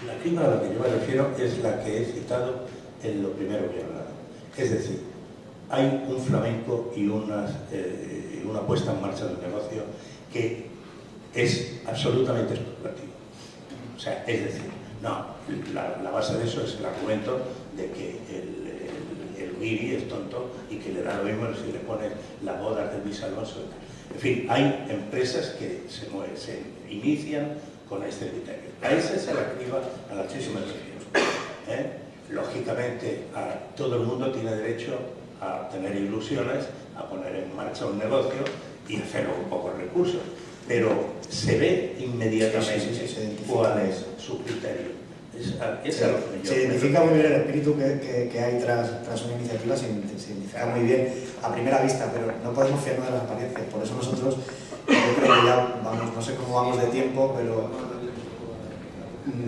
La criba a la que yo me refiero es la que he citado en lo primero que he hablado. Es decir, hay un flamenco y una puesta en marcha del negocio que es absolutamente especulativo. O sea, es decir, no, la base de eso es el argumento de que el guiri es tonto y que le da lo mismo si le pones las bodas del Luis Alonso. En fin, hay empresas que se inician con este criterio. A esa es la criba a la que yo me refiero. Lógicamente, todo el mundo tiene derecho a tener ilusiones, a poner en marcha un negocio y hacerlo con pocos recursos, pero se ve inmediatamente cuál es su criterio. Se identifica muy bien el espíritu que hay tras una iniciativa, se identifica muy bien a primera vista, pero no podemos fiarnos de las apariencias. Por eso nosotros, yo creo que ya vamos, no sé cómo vamos de tiempo, pero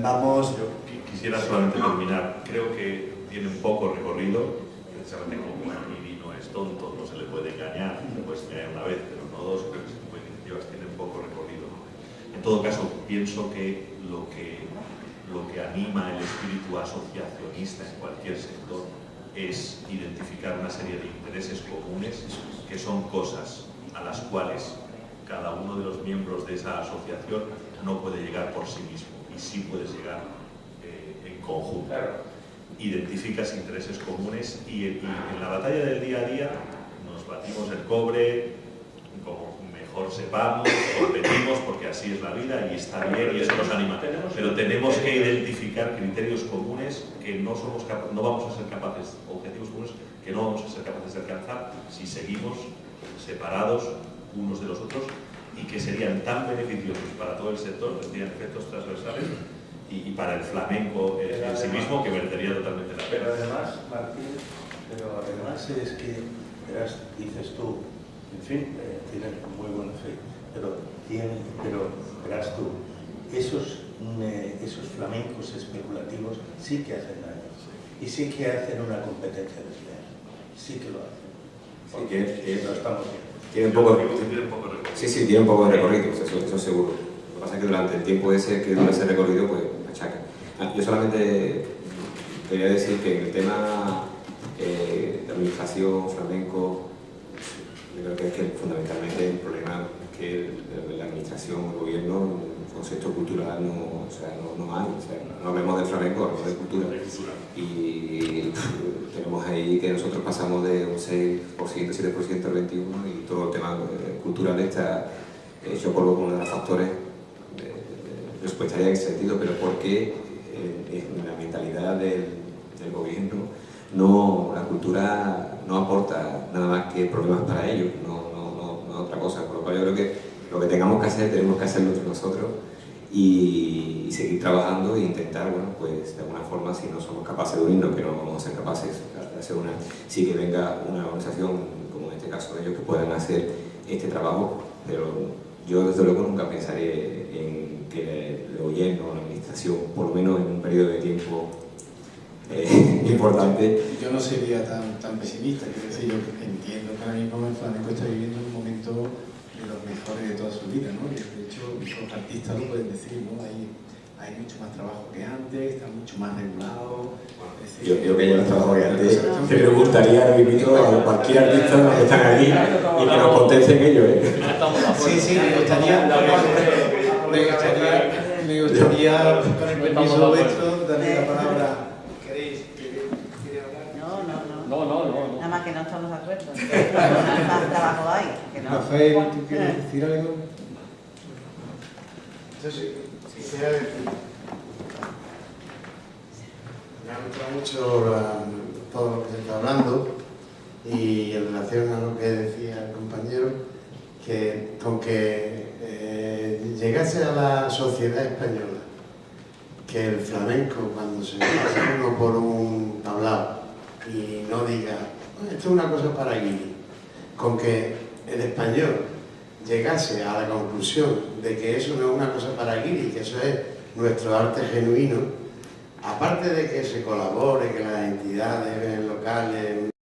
vamos... Yo quisiera solamente terminar. Creo que tiene un poco recorrido, precisamente como el guiri no es tonto, no se le puede engañar, se puede engañar una vez, pero no dos. Creo que ese tipo de iniciativas tienen un poco recorrido. En todo caso, pienso que lo que anima el espíritu asociacionista en cualquier sector es identificar una serie de intereses comunes que son cosas a las cuales cada uno de los miembros de esa asociación no puede llegar por sí mismo y sí puedes llegar en conjunto. Identificas intereses comunes y en la batalla del día a día nos batimos el cobre como mejor sepamos, competimos porque así es la vida y está bien y eso nos anima. Pero tenemos que identificar criterios comunes que no vamos a ser capaces, objetivos comunes que no vamos a ser capaces de alcanzar si seguimos separados unos de los otros y que serían tan beneficiosos para todo el sector, tendrían efectos transversales y para el flamenco en sí mismo que merecería totalmente la pena. Pero además, Martín, es que, verás, dices tú, en fin, tienes muy buena fe, pero verás tú, esos flamencos especulativos sí que hacen daño y sí que hacen una competencia desleal, sí que lo hacen, porque lo estamos viendo. Tiene un poco de recorrido. Sí, tiene un poco de recorrido, eso seguro. Lo que pasa es que durante el tiempo ese que dura ese recorrido, pues machaca. Yo solamente quería decir que en el tema de administración, flamenco, yo creo que es que fundamentalmente el problema es que la administración, el gobierno, el concepto cultural no hay. O sea, no hablemos de flamenco, hablemos de cultura. Y tenemos ahí que nosotros pasamos de un 6%, 7% al 21% y todo el tema cultural está hecho por uno de los factores respuestaría en ese sentido, pero porque en la mentalidad del gobierno la cultura no aporta nada más que problemas para ellos, no otra cosa. Por lo cual yo creo que lo que tengamos que hacer, tenemos que hacerlo entre nosotros y seguir trabajando e intentar, bueno, pues de alguna forma, si no somos capaces de unirnos, que no vamos a ser capaces de hacer sí que venga una organización, como en este caso de ellos, que puedan hacer este trabajo, pero yo desde luego nunca pensaré en que el gobierno o la administración, por lo menos en un periodo de tiempo importante. Yo no sería tan pesimista, quiero decir, yo entiendo que ahora mismo el flamenco está viviendo un momento de los mejores de toda su vida, ¿no? Y de hecho los artistas lo pueden decir, ¿no? Hay mucho más trabajo que antes, está mucho más regulado. Yo creo que hay más trabajo que antes. Te preguntaría ahora mismo a cualquier artista de los que están aquí y que nos contesten ellos, ¿eh? Sí, me gustaría, con el permiso vuestro, darle la palabra. ¿Queréis hablar? No. Nada más que no estamos de acuerdo. Más trabajo hay. Que no. Rafael, ¿tú quieres decir algo? Yo sí, quisiera decir. Me ha gustado mucho todo lo que se está hablando y en relación a lo que decía el compañero, que con que llegase a la sociedad española que el flamenco, cuando se pasa uno por un tablao y no diga, esto es una cosa para Guiri, con que el español llegase a la conclusión de que eso no es una cosa para Guiri, que eso es nuestro arte genuino, aparte de que se colabore, que las entidades locales